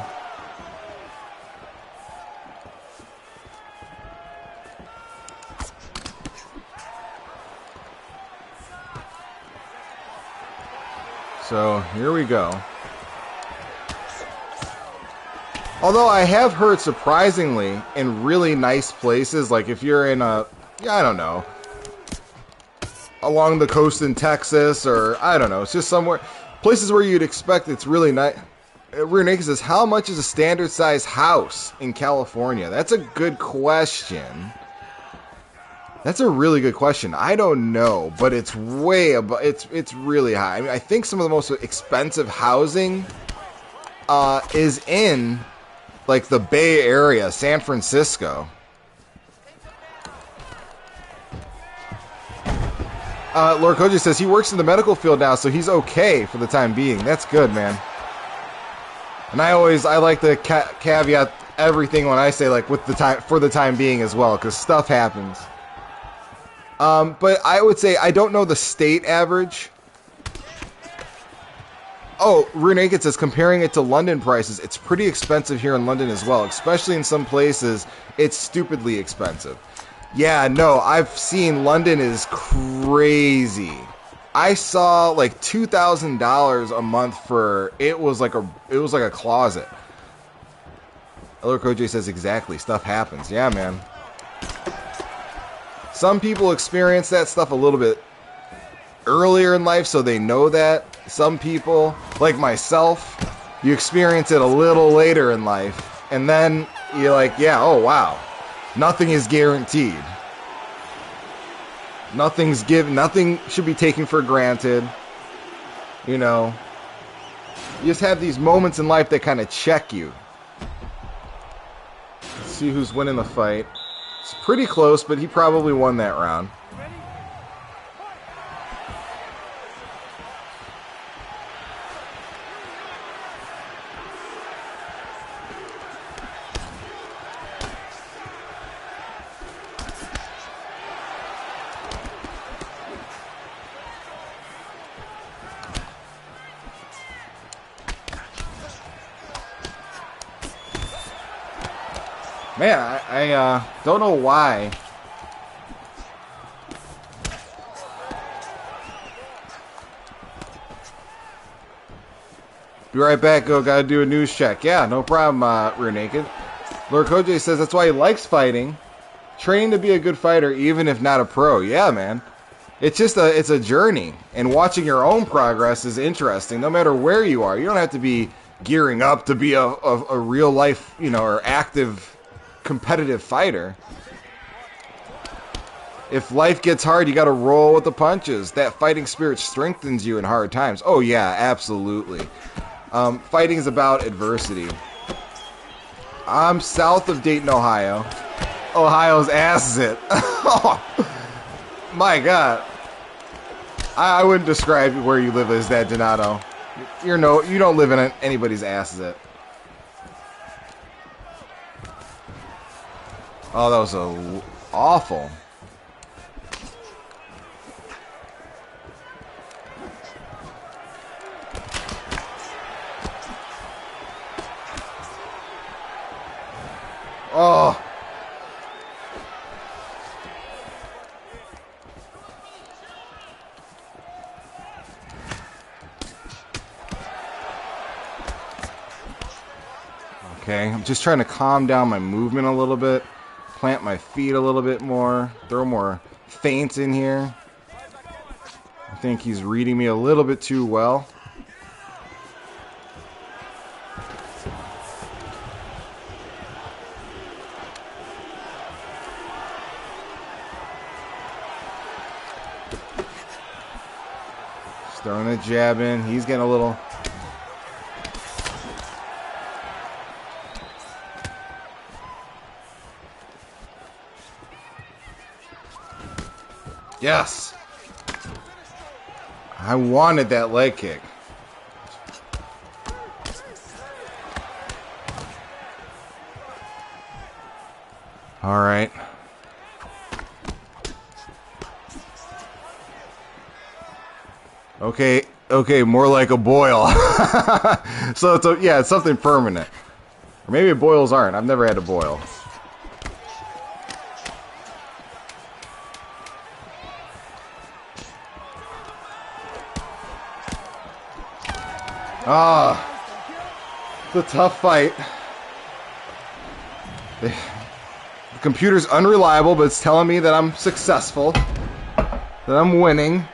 So, here we go. Although I have heard, surprisingly, in really nice places, like if you're in I don't know, along the coast in Texas, or I don't know, it's just somewhere, places where you'd expect it's really nice. Renee says, how much is a standard size house in California? That's a good question. That's a really good question. I don't know, but it's way above. It's really high. I mean, I think some of the most expensive housing is in like the Bay Area, San Francisco. Lord Koji says he works in the medical field now, so he's okay for the time being. That's good, man. And I like to caveat everything when I say like with the time for the time being as well, because stuff happens. But I would say I don't know the state average. Oh, Runaked says comparing it to London prices, it's pretty expensive here in London as well, especially in some places. It's stupidly expensive. Yeah, no, I've seen London is crazy. I saw like $2,000 a month for it was like a closet. Elder Koji says exactly, stuff happens. Yeah, man. Some people experience that stuff a little bit earlier in life, so they know that. Some people, like myself, you experience it a little later in life, and then you're like, yeah, oh wow. Nothing is guaranteed. Nothing should be taken for granted. You know, you just have these moments in life that kind of check you. Let's see who's winning the fight. It's pretty close, but he probably won that round. Man, I don't know why. Be right back, gotta do a news check. Yeah, no problem, Rear Naked. Lord Koji says that's why he likes fighting. Training to be a good fighter, even if not a pro. Yeah, man. It's just it's a journey. And watching your own progress is interesting, no matter where you are. You don't have to be gearing up to be a real life, or active competitive fighter. If life gets hard, you got to roll with the punches. That fighting spirit strengthens you in hard times. Oh yeah, absolutely. Fighting is about adversity. I'm south of Dayton, Ohio. Ohio's ass is it. Oh, my God. I wouldn't describe where you live as that, Donato. You don't live in anybody's ass is it. Oh, that was awful. Oh. Okay, I'm just trying to calm down my movement a little bit. Plant my feet a little bit more. Throw more feints in here. I think he's reading me a little bit too well. Just throwing a jab in. He's getting a little... Yes! I wanted that leg kick. All right. Okay, more like a boil. So it's something permanent. Or maybe boils aren't. I've never had a boil. It's a tough fight. The computer's unreliable, but it's telling me that I'm successful, that I'm winning.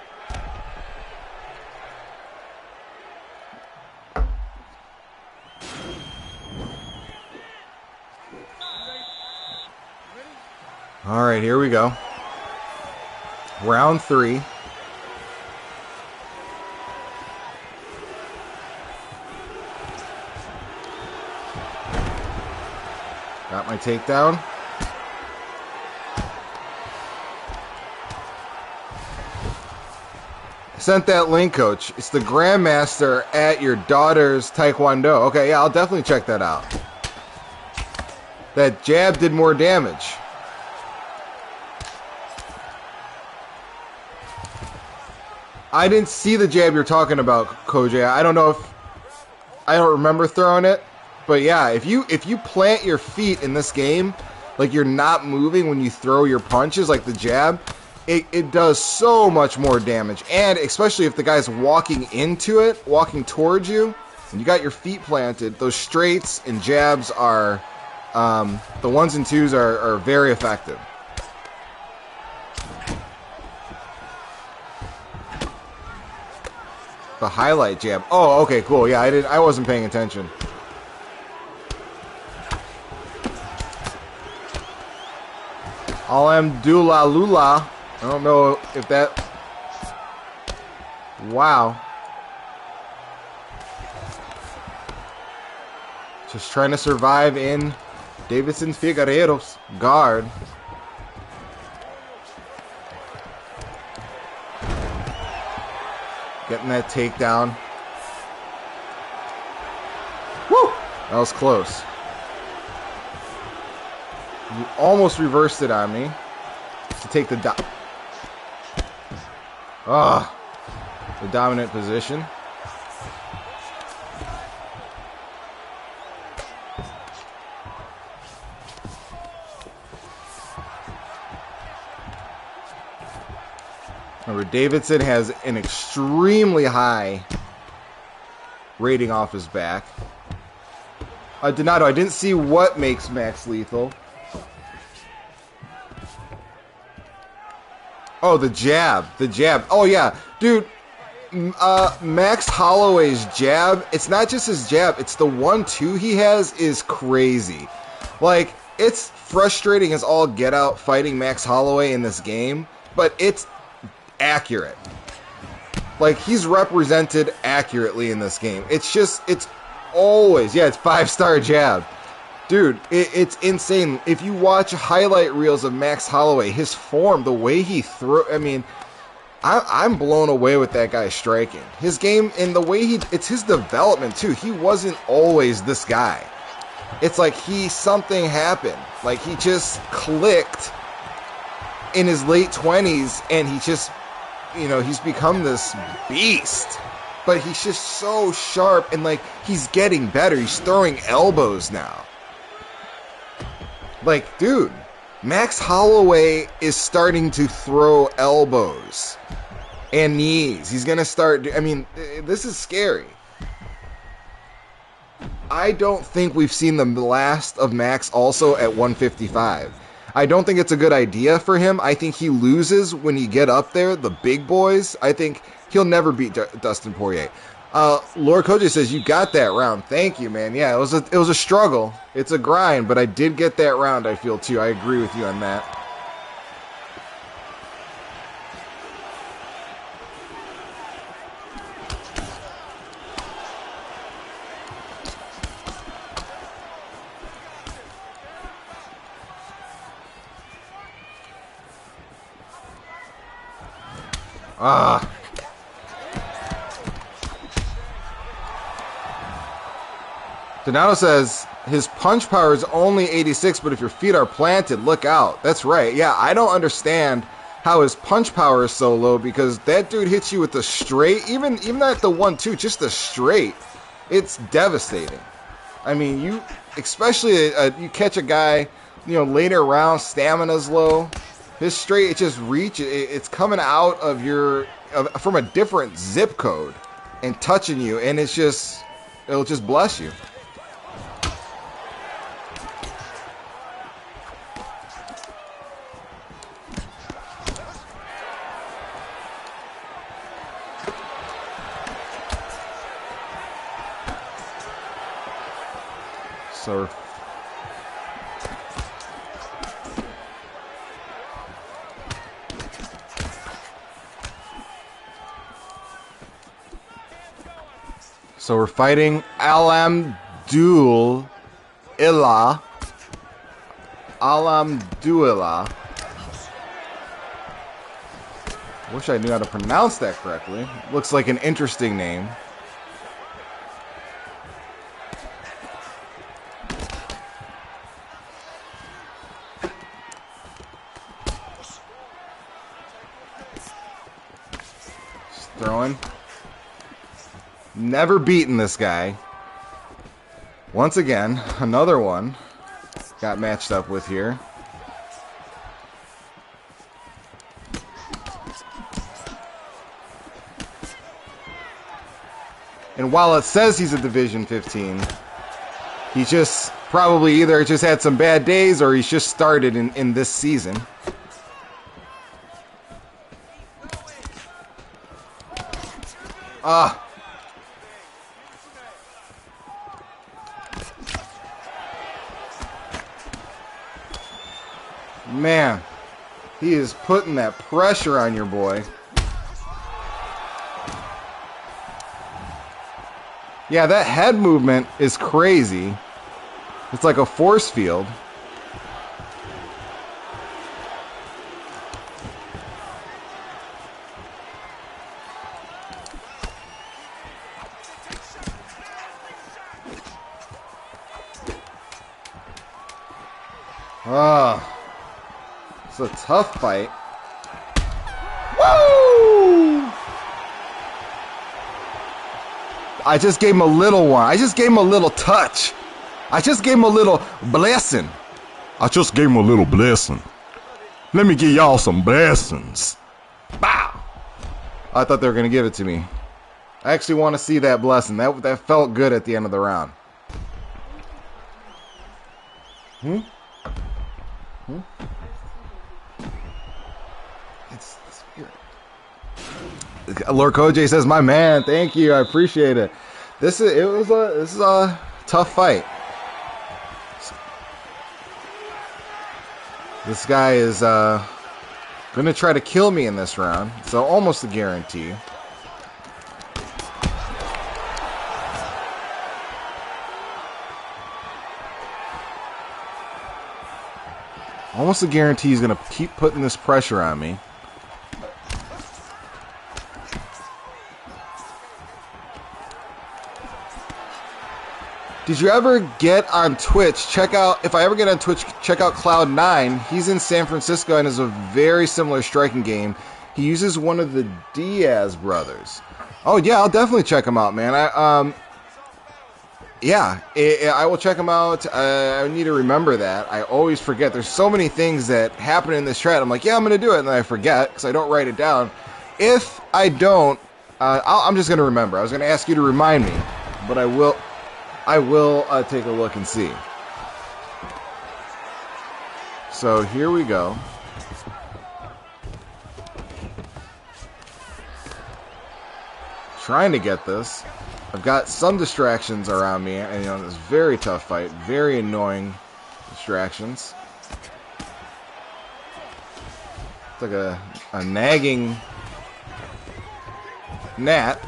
All right, here we go. Round 3. Got my takedown. Sent that link, coach. It's the Grandmaster at your daughter's Taekwondo. Okay, yeah, I'll definitely check that out. That jab did more damage. I didn't see the jab you're talking about, Koji. I don't know if I don't remember throwing it, but yeah, if you plant your feet in this game, like you're not moving when you throw your punches, like the jab, it does so much more damage. And especially if the guy's walking into it, walking towards you, and you got your feet planted, those straights and jabs are the ones and twos are very effective. The highlight jab. Oh, okay, cool. Yeah, I wasn't paying attention. Alhamdulillah Lula. I don't know if that. Wow. Just trying to survive in Davidson Figueiredo's guard. Getting that takedown. Woo! That was close. You almost reversed it on me to take the the dominant position. Remember, Davidson has an extremely high rating off his back. Donato, I didn't see what makes Max lethal. Oh, the jab. The jab. Oh, yeah. Dude, Max Holloway's jab, it's not just his jab, it's the 1-2 he has is crazy. Like, it's frustrating as all get out fighting Max Holloway in this game, but it's accurate. Like, he's represented accurately in this game. It's just, it's always, yeah, it's 5-star jab. Dude, it's insane. If you watch highlight reels of Max Holloway, his form, the way he threw, I mean, I'm blown away with that guy striking. His game and the way it's his development too. He wasn't always this guy. It's like something happened. Like he just clicked in his late 20s and he just, he's become this beast. But he's just so sharp and like he's getting better. He's throwing elbows now. Like, dude, Max Holloway is starting to throw elbows and knees. He's going to start, this is scary. I don't think we've seen the last of Max also at 155. I don't think it's a good idea for him. I think he loses when you get up there, the big boys. I think he'll never beat Dustin Poirier. Lord Koji says, you got that round. Thank you, man. Yeah, it was a struggle. It's a grind, but I did get that round, I feel, too. I agree with you on that. Donato says his punch power is only 86, but if your feet are planted, look out. That's right. Yeah, I don't understand how his punch power is so low because that dude hits you with the straight, even at the 1-2, just the straight. It's devastating. I mean, you catch a guy, later round, stamina's low. His straight, it just reaches. It's coming out of from a different zip code and touching you, and it'll just bless you. So So we're fighting Alamdulillah. Alamdulillah. Wish I knew how to pronounce that correctly. Looks like an interesting name. Just throwing. Never beaten this guy. Once again, another one got matched up with here. And while it says he's a Division 15, he's just probably either just had some bad days or he's just started in this season. Ah. Man, he is putting that pressure on your boy. Yeah, that head movement is crazy. It's like a force field. Ah, it's a tough fight. Woo! I just gave him a little one. I just gave him a little touch. I just gave him a little blessing. I just gave him a little blessing. Let me give y'all some blessings. Bow! I thought they were going to give it to me. I actually want to see that blessing. That felt good at the end of the round. It's the spirit. Lord Koj says, "My man, thank you. I appreciate it. This is a tough fight. This guy is gonna try to kill me in this round, so almost a guarantee." Almost a guarantee he's gonna keep putting this pressure on me. Did you ever get on Twitch? If I ever get on Twitch, check out Cloud9. He's in San Francisco and is a very similar striking game. He uses one of the Diaz brothers. Oh yeah, I'll definitely check him out, man. I will check him out. I need to remember that. I always forget. There's so many things that happen in this chat. I'm like, yeah, I'm going to do it, and then I forget because I don't write it down. If I don't, I'm just going to remember. I was going to ask you to remind me, but I will take a look and see. So here we go. Trying to get this. I've got some distractions around me, and it's a very tough fight, very annoying distractions. It's like a nagging gnat.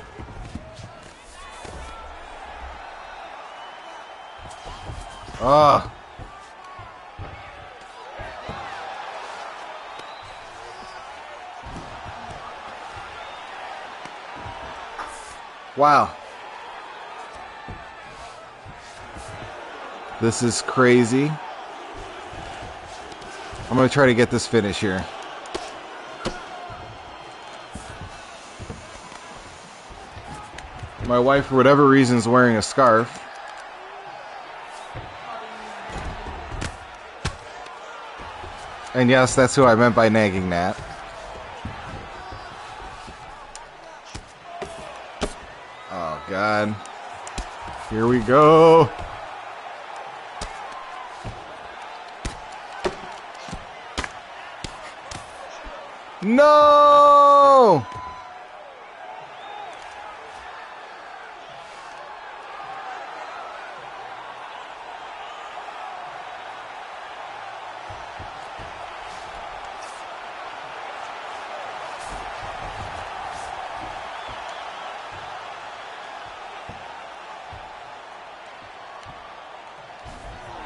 Ah. Wow. This is crazy. I'm going to try to get this finish here. My wife, for whatever reason, is wearing a scarf. And yes, that's who I meant by nagging Nat. Oh, God. Here we go. No!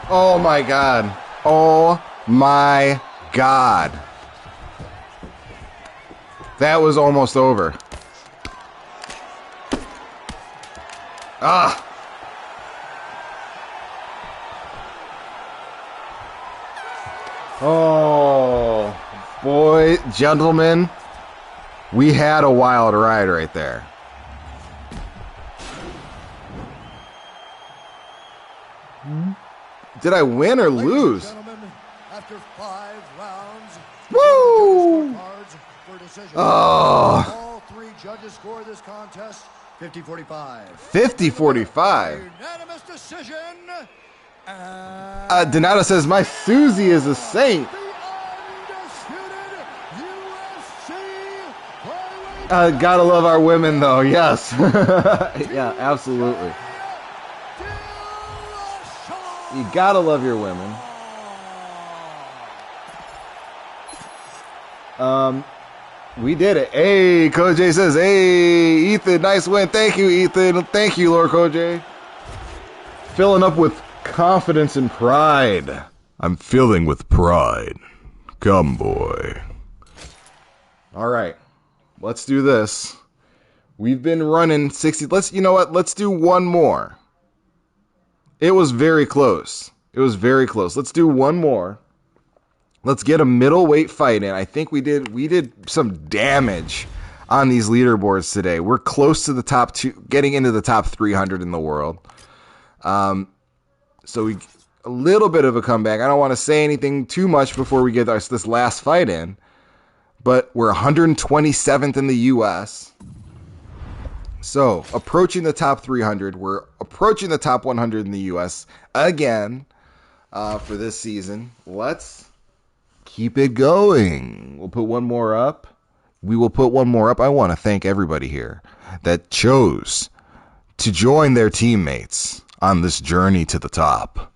Oh my God. Oh my God. That was almost over. Ah. Oh, boy, gentlemen, we had a wild ride right there. Did I win or lose? Gentlemen, after 5 rounds, Woo! for decision. Oh. All 3 judges score this contest 50-45. 50-45. Unanimous decision. Donato says, my Susie is a saint. Gotta love our women, though. Yes. Yeah, absolutely. You gotta love your women. We did it. Hey, Koj says, hey, Ethan, nice win. Thank you, Ethan. Thank you, Lord Koj. Filling up with confidence and pride. I'm filling with pride. Come, boy. All right. Let's do this. We've been running 60. You know what? Let's do one more. It was very close. Let's do one more. Let's get a middleweight fight in. I think we did some damage on these leaderboards today. We're close to the top 2, getting into the top 300 in the world. So a little bit of a comeback. I don't want to say anything too much before we get this last fight in. But we're 127th in the U.S. So, approaching the top 300. We're approaching the top 100 in the U.S. again for this season. Let's keep it going. We'll put one more up. We will put one more up. I want to thank everybody here that chose to join their teammates on this journey to the top.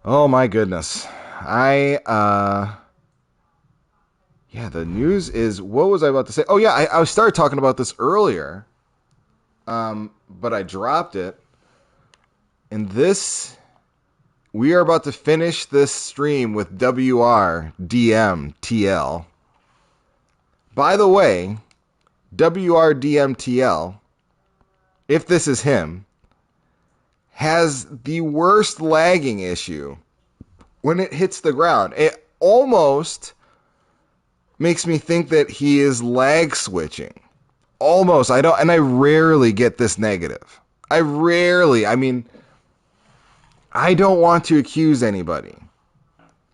Oh, my goodness. The news is, what was I about to say? Oh, yeah, I started talking about this earlier, but I dropped it. And we are about to finish this stream with WRDMTL. By the way, WRDMTL, if this is him, has the worst lagging issue when it hits the ground. It almost makes me think that he is lag switching. Almost. I rarely get this negative. I don't want to accuse anybody.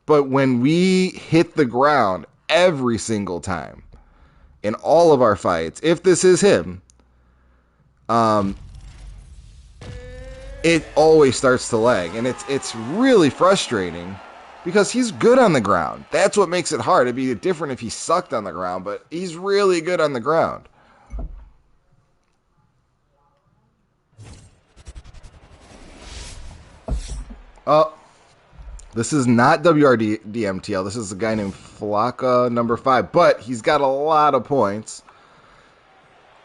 But when we hit the ground every single time in all of our fights, if this is him, it always starts to lag. And it's really frustrating because he's good on the ground. That's what makes it hard. It'd be different if he sucked on the ground, but he's really good on the ground. Oh, this is not WRDMTL. This is a guy named Flocka, number 5, but he's got a lot of points.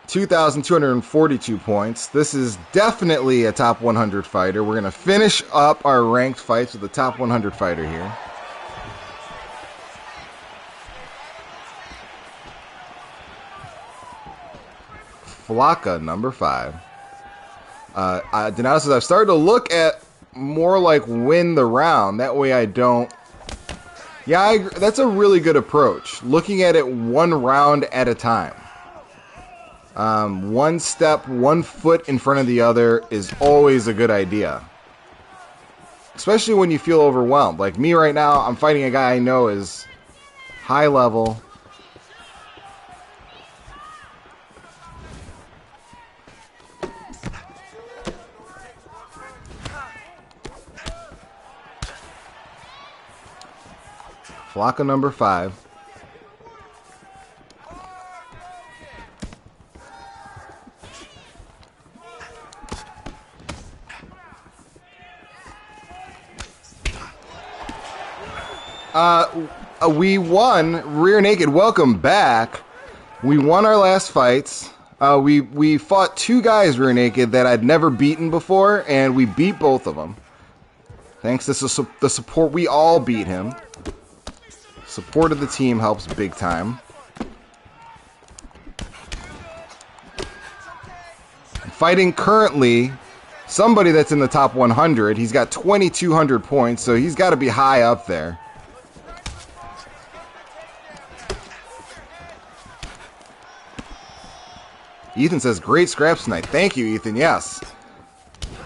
2,242 points. This is definitely a top 100 fighter. We're going to finish up our ranked fights with the top 100 fighter here. Flocka, number 5. Donato says, I've started to look at more like win the round. That way I don't... Yeah, I agree. That's a really good approach. Looking at it one round at a time. One step, 1 foot in front of the other is always a good idea. Especially when you feel overwhelmed. Like me right now, I'm fighting a guy I know is high level. Flocka number 5. We won. Rear Naked, welcome back. We won our last fights. We fought two guys rear naked that I'd never beaten before, and we beat both of them. Thanks to the support, we all beat him. Support of the team helps big time. Fighting currently somebody that's in the top 100. He's got 2,200 points, so he's got to be high up there. Ethan says, great scraps tonight. Thank you, Ethan. Yes.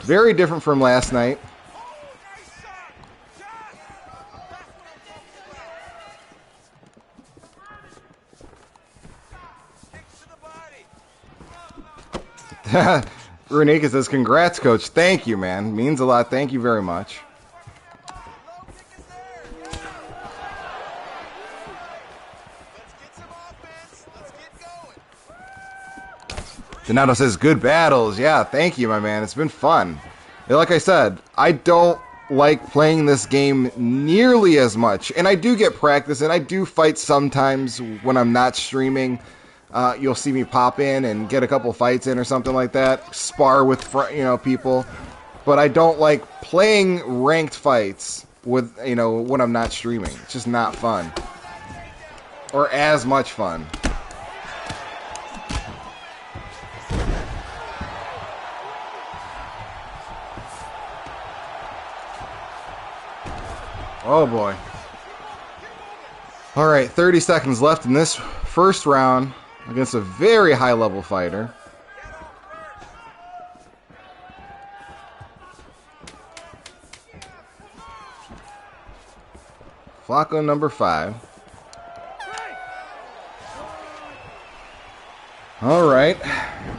Very different from last night. Renika says, congrats, coach. Thank you, man. Means a lot. Thank you very much. Donato says, good battles. Yeah, thank you, my man. It's been fun. Like I said, I don't like playing this game nearly as much. And I do get practice, and I do fight sometimes when I'm not streaming. You'll see me pop in and get a couple fights in or something like that. Spar with people. But I don't like playing ranked fights with when I'm not streaming. It's just not fun. Or as much fun. Oh boy. Alright, 30 seconds left in this first round against a very high level fighter. Flacco number 5. Alright.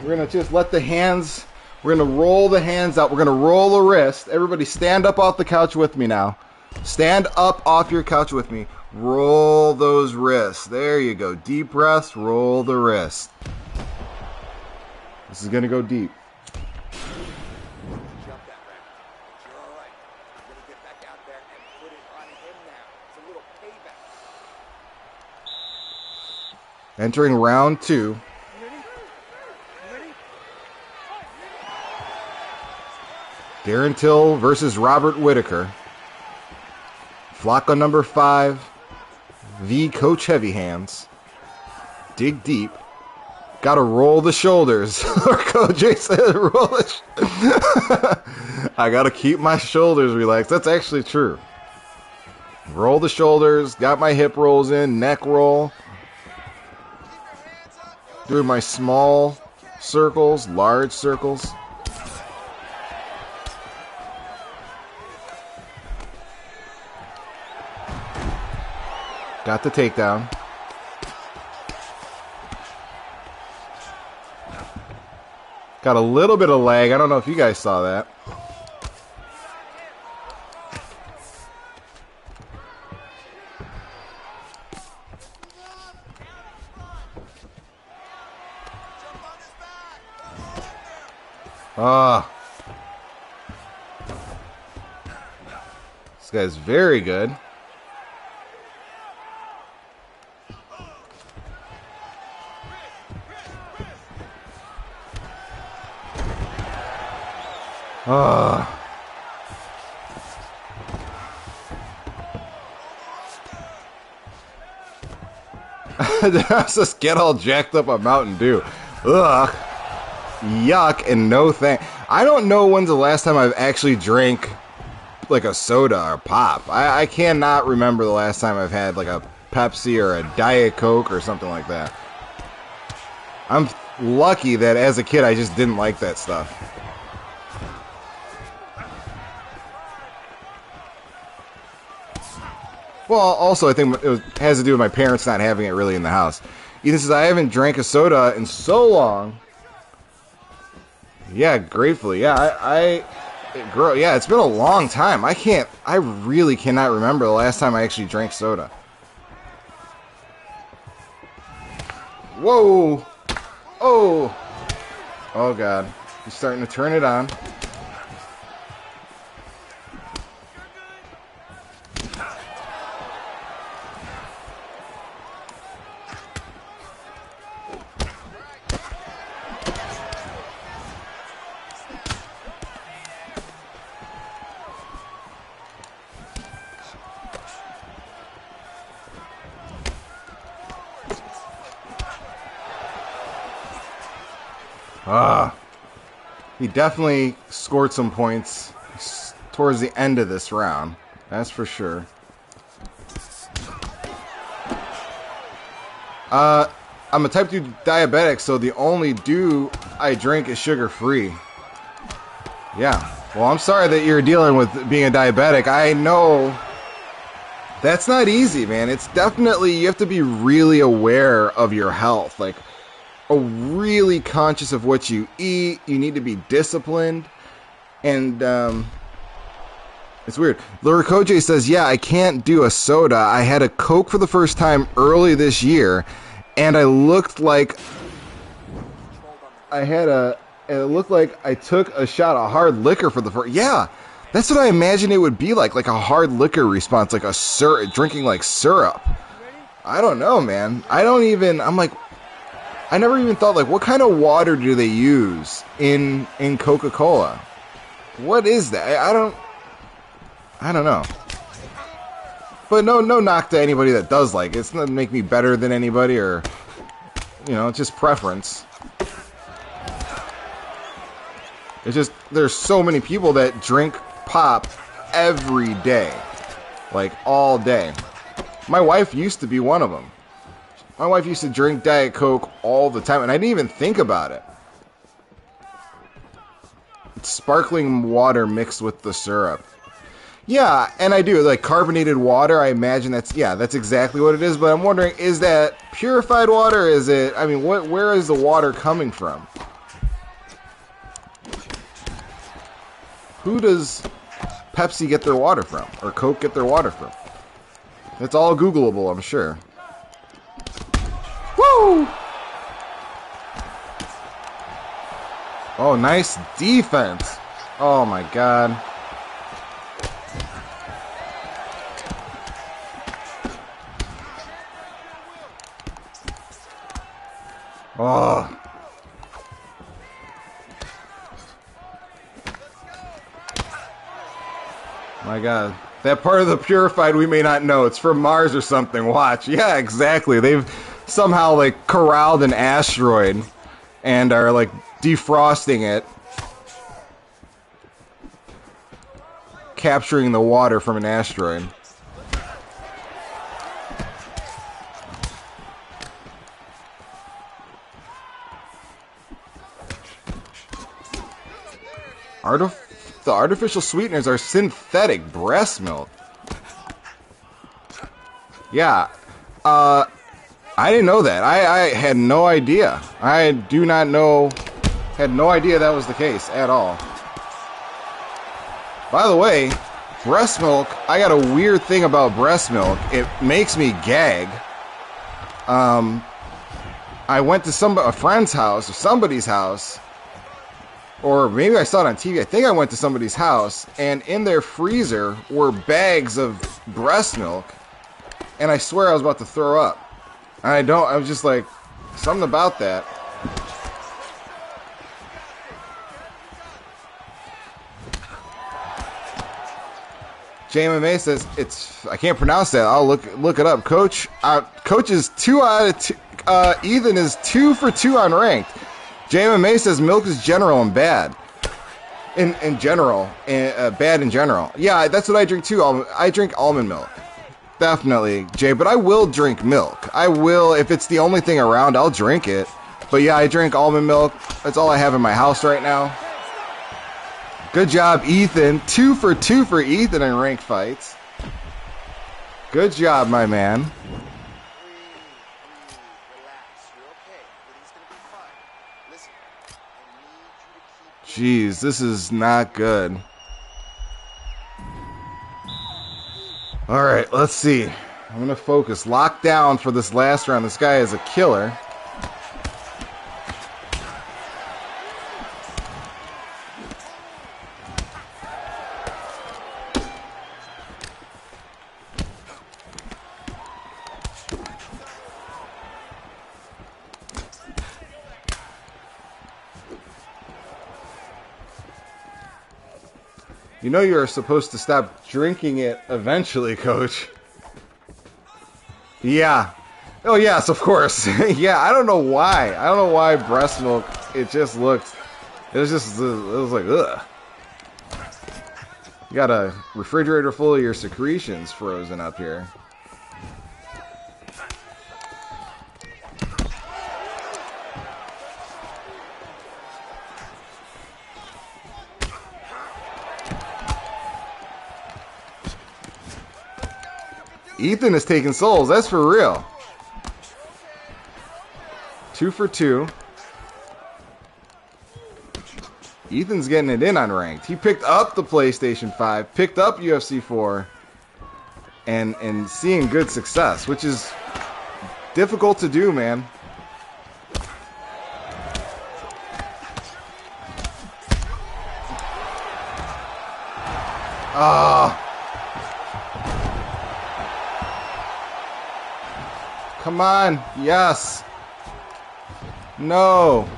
We're going to just let the hands, we're going to roll the hands out. We're going to roll a wrist. Everybody stand up off the couch with me now. Stand up off your couch with me. Roll those wrists. There you go. Deep breaths. Roll the wrist. This is going to go deep. Entering round 2. Darren Till versus Robert Whitaker. Flacco number 5, the Coach Heavy Hands. Dig deep. Gotta roll the shoulders. Or Coach J said, roll the I gotta keep my shoulders relaxed. That's actually true. Roll the shoulders. Got my hip rolls in. Neck roll. Doing my small circles, large circles. Got the takedown. Got a little bit of lag. I don't know if you guys saw that. This guy's very good. Just get all jacked up on Mountain Dew. Ugh. Yuck and no thank. I don't know when's the last time I've actually drank like a soda or pop. I cannot remember the last time I've had like a Pepsi or a Diet Coke or something like that. I'm lucky that as a kid I just didn't like that stuff. Well, also, I think it has to do with my parents not having it really in the house. Ethan says, I haven't drank a soda in so long. Yeah, gratefully. Yeah, yeah, it's been a long time. I really cannot remember the last time I actually drank soda. Whoa. Oh. Oh, God. He's starting to turn it on. He definitely scored some points towards the end of this round. That's for sure. I'm a type 2 diabetic, so the only dew I drink is sugar-free. Yeah. Well, I'm sorry that you're dealing with being a diabetic. I know that's not easy, man. It's definitely, you have to be really aware of your health. Like, really conscious of what you eat. You need to be disciplined. And, it's weird. Lurikoje says, yeah, I can't do a soda. I had a Coke for the first time early this year, and it looked like I took a shot of hard liquor for the first. Yeah, that's what I imagine it would be like a hard liquor response, like drinking like syrup. I don't know, man. I'm like, I never even thought, like, what kind of water do they use in Coca-Cola? What is that? I don't know. But no knock to anybody that does like it. It's not make me better than anybody, or, it's just preference. It's just, there's so many people that drink pop every day. Like, all day. My wife used to be one of them. My wife used to drink Diet Coke all the time, and I didn't even think about it. It's sparkling water mixed with the syrup. Yeah, and I do, like, carbonated water, I imagine that's exactly what it is, but I'm wondering, is that purified water? Is it, where is the water coming from? Who does Pepsi get their water from? Or Coke get their water from? It's all Googleable, I'm sure. Woo! Oh, nice defense. Oh my god. Oh. My god. That part of the purified we may not know. It's from Mars or something. Watch. Yeah, exactly. They've somehow, like, corralled an asteroid and are, like, defrosting it. Capturing the water from an asteroid. The artificial sweeteners are synthetic breast milk. Yeah. I didn't know that. I had no idea. Had no idea that was the case at all. By the way, breast milk, I got a weird thing about breast milk. It makes me gag. I went to a friend's house or somebody's house, or maybe I saw it on TV. I think I went to somebody's house, and in their freezer were bags of breast milk, and I swear I was about to throw up. I was just like, something about that. JMMA says I can't pronounce that. I'll look it up. Coach is 2 out of 2. Ethan is 2 for 2 on ranked. JMMA says milk is general and bad. In general, bad in general. Yeah, that's what I drink too. I drink almond milk. Definitely, Jay. But I will drink milk. I will, if it's the only thing around, I'll drink it. But yeah, I drink almond milk. That's all I have in my house right now. Good job, Ethan. 2 for 2 for Ethan in ranked fights. Good job, my man. Jeez, this is not good. Alright, let's see. I'm going to focus. Lock down for this last round. This guy is a killer. You know you're supposed to stop drinking it eventually, Coach. Yeah. Oh, yes, of course. Yeah, I don't know why. I don't know why breast milk it just looked, it was like, ugh. You got a refrigerator full of your secretions frozen up here. Ethan is taking souls. That's for real. 2 for 2. Ethan's getting it in on ranked. He picked up the PlayStation 5, picked up UFC 4, and seeing good success, which is difficult to do, man. Ah. Come on. Yes. No.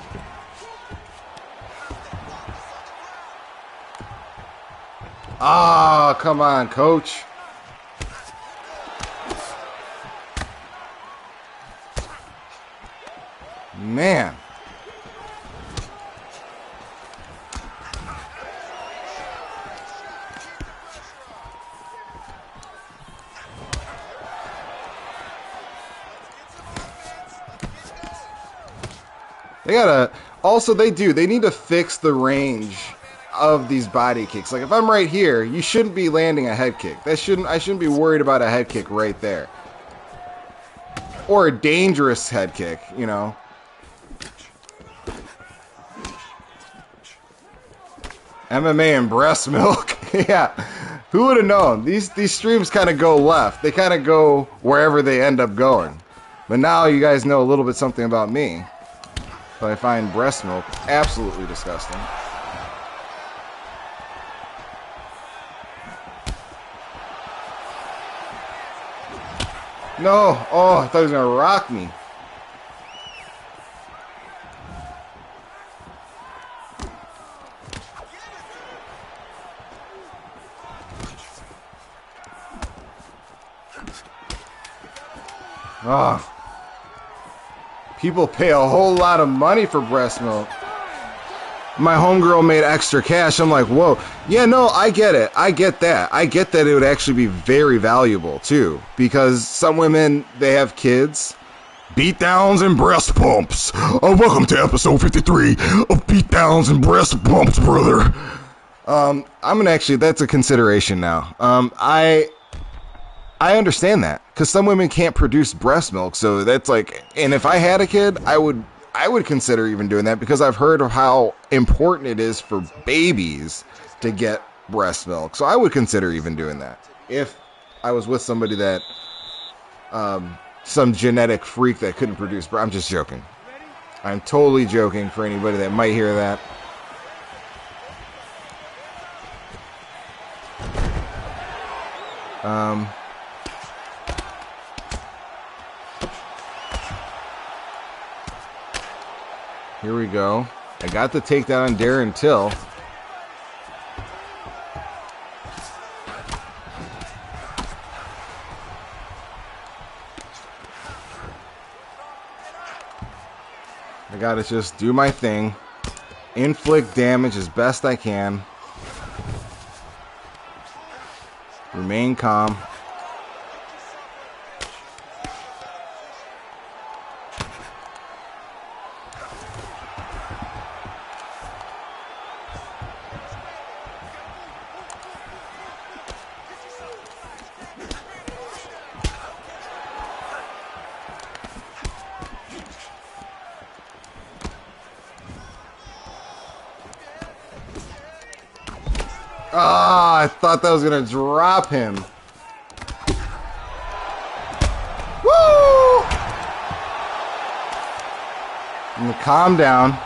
Ah, come on, coach. Man. They gotta, also they need to fix the range of these body kicks. Like if I'm right here, you shouldn't be landing a head kick. I shouldn't be worried about a head kick right there. Or a dangerous head kick, you know. MMA and breast milk. Yeah. Who would have known? These streams kind of go left. They kind of go wherever they end up going. But now you guys know a little bit something about me. But I find breast milk absolutely disgusting. No. Oh, I thought he was going to rock me. Oh. People pay a whole lot of money for breast milk. My homegirl made extra cash. I'm like, whoa. Yeah, no, I get it. I get that. I get that it would actually be very valuable, too. Because some women, they have kids. Beatdowns and breast pumps. Welcome to episode 53 of Beatdowns and Breast Pumps, brother. I'm gonna actually, that's a consideration now. I understand that. Because some women can't produce breast milk. So that's like, and if I had a kid, I would consider even doing that because I've heard of how important it is for babies to get breast milk. So I would consider even doing that if I was with somebody that, some genetic freak that couldn't produce. I'm just joking. I'm totally joking for anybody that might hear that. Here we go. I got the takedown on Darren Till. I gotta just do my thing. Inflict damage as best I can. Remain calm. Ah, I thought that was going to drop him. Woo! I'm going to calm down.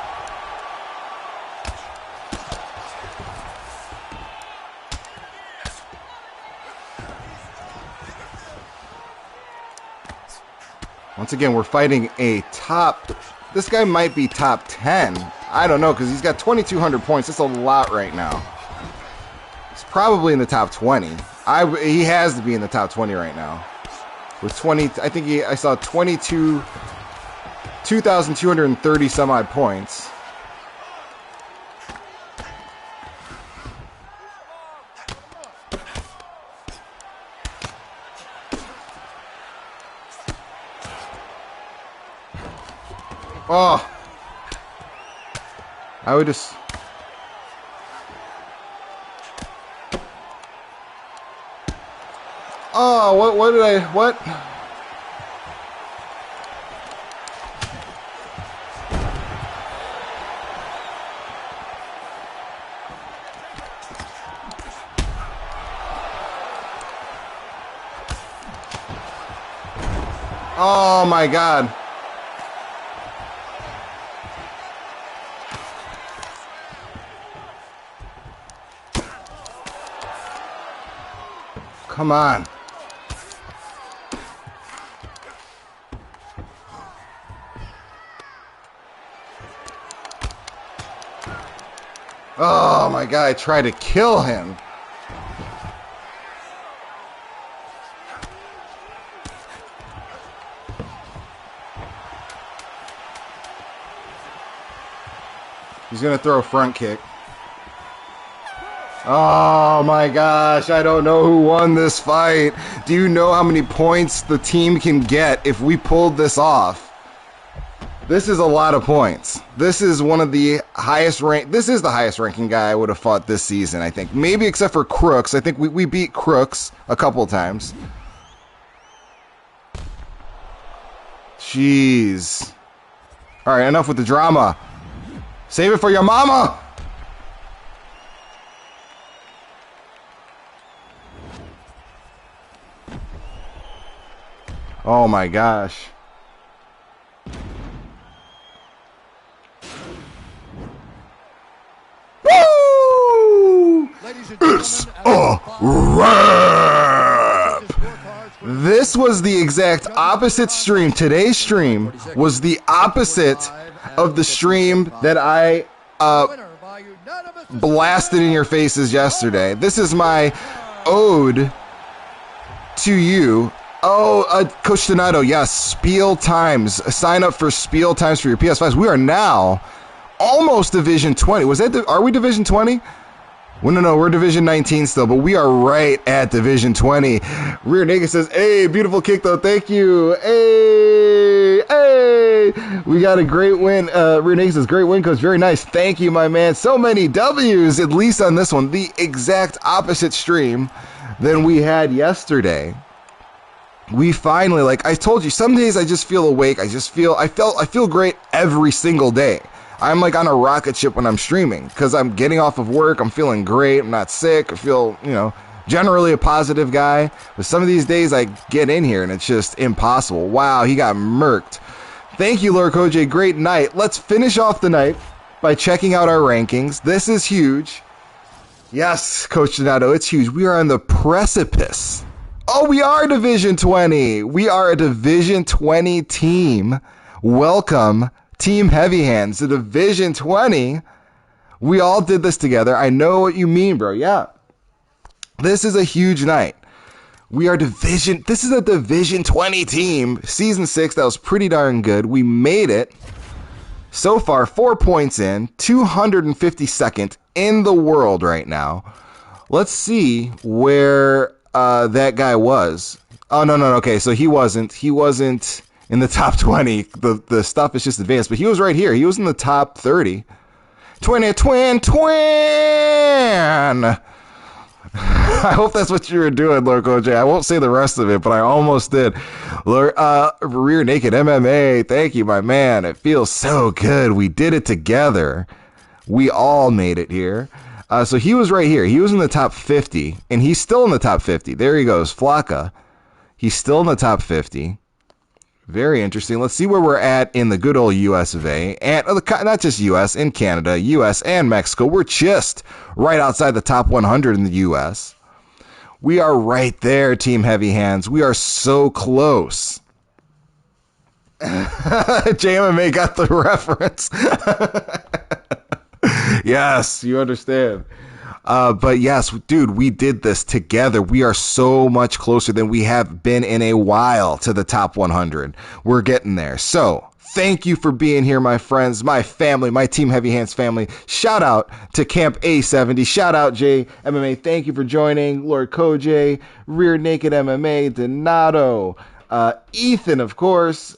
Once again, we're fighting a top... This guy might be top 10. I don't know, because he's got 2,200 points. That's a lot right now. Probably in the top 20. He has to be in the top 20 right now. With 20, I think I saw 2,230 some odd points. Oh. I would just... Oh, what did I... What? Oh, my God. Come on. Oh my God, I tried to kill him. He's gonna throw a front kick. Oh my gosh, I don't know who won this fight. Do you know how many points the team can get if we pulled this off? This is a lot of points. This is one of the highest rank. This is the highest ranking guy I would have fought this season, I think. Maybe except for Crooks. I think we beat Crooks a couple of times. Jeez. All right, enough with the drama. Save it for your mama. Oh my gosh. It's a wrap! This was the exact opposite stream. Today's stream was the opposite of the stream that I blasted in your faces yesterday. This is my ode to you. Oh, Coach Donato, yes, Spiel Times. Sign up for Spiel Times for your PS5s. We are now almost Division 20. Are we Division 20? Well, no, we're Division 19 still, but we are right at Division 20. Rear Naked says, hey, beautiful kick, though. Thank you. Hey. We got a great win. Rear Naked says, great win, Coach. Very nice. Thank you, my man. So many W's, at least on this one. The exact opposite stream than we had yesterday. We finally, like I told you, some days I just feel awake. I feel great every single day. I'm like on a rocket ship when I'm streaming because I'm getting off of work. I'm feeling great. I'm not sick. I feel, generally a positive guy. But some of these days I get in here and it's just impossible. Wow, he got murked. Thank you, Lord Koj. Great night. Let's finish off the night by checking out our rankings. This is huge. Yes, Coach Donato, it's huge. We are on the precipice. Oh, we are Division 20. We are a Division 20 team. Welcome, Team Heavy Hands, to Division 20. We all did this together. I know what you mean, bro. Yeah. This is a huge night. This is a Division 20 team. Season 6, that was pretty darn good. We made it. So far, 4 points in, 252nd in the world right now. Let's see where that guy was. Oh, no. Okay, so he wasn't in the top 20. The stuff is just advanced, but he was right here. He was in the top 30. Twin. I hope that's what you were doing, Lord OJ. I won't say the rest of it, but I almost did. Rear Naked MMA, thank you, my man. It feels so good. We did it together. We all made it here. So he was right here. He was in the top 50, and he's still in the top 50. There he goes, Flocka. He's still in the top 50. Very interesting. Let's see where we're at in the good old US of A. And not just US, in Canada, US and Mexico. We're just right outside the top 100 in the US. We are right there, Team Heavy Hands. We are so close. JMMA got the reference. Yes, you understand. But yes, dude, we did this together. We are so much closer than we have been in a while to the top 100. We're getting there. So thank you for being here, my friends, my family, my Team Heavy Hands family. Shout out to Camp A70. Shout out JMMA. Thank you for joining. Lord Koj, Rear Naked MMA, Donato, Ethan, of course,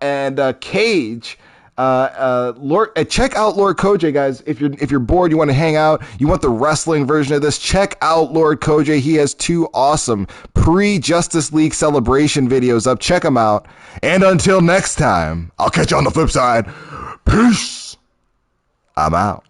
and Cage. Check out Lord Koj, guys. If you're bored, you want to hang out, you want the wrestling version of this, check out Lord Koj. He has 2 awesome pre-Justice League celebration videos up. Check them out. And until next time, I'll catch you on the flip side. Peace. I'm out.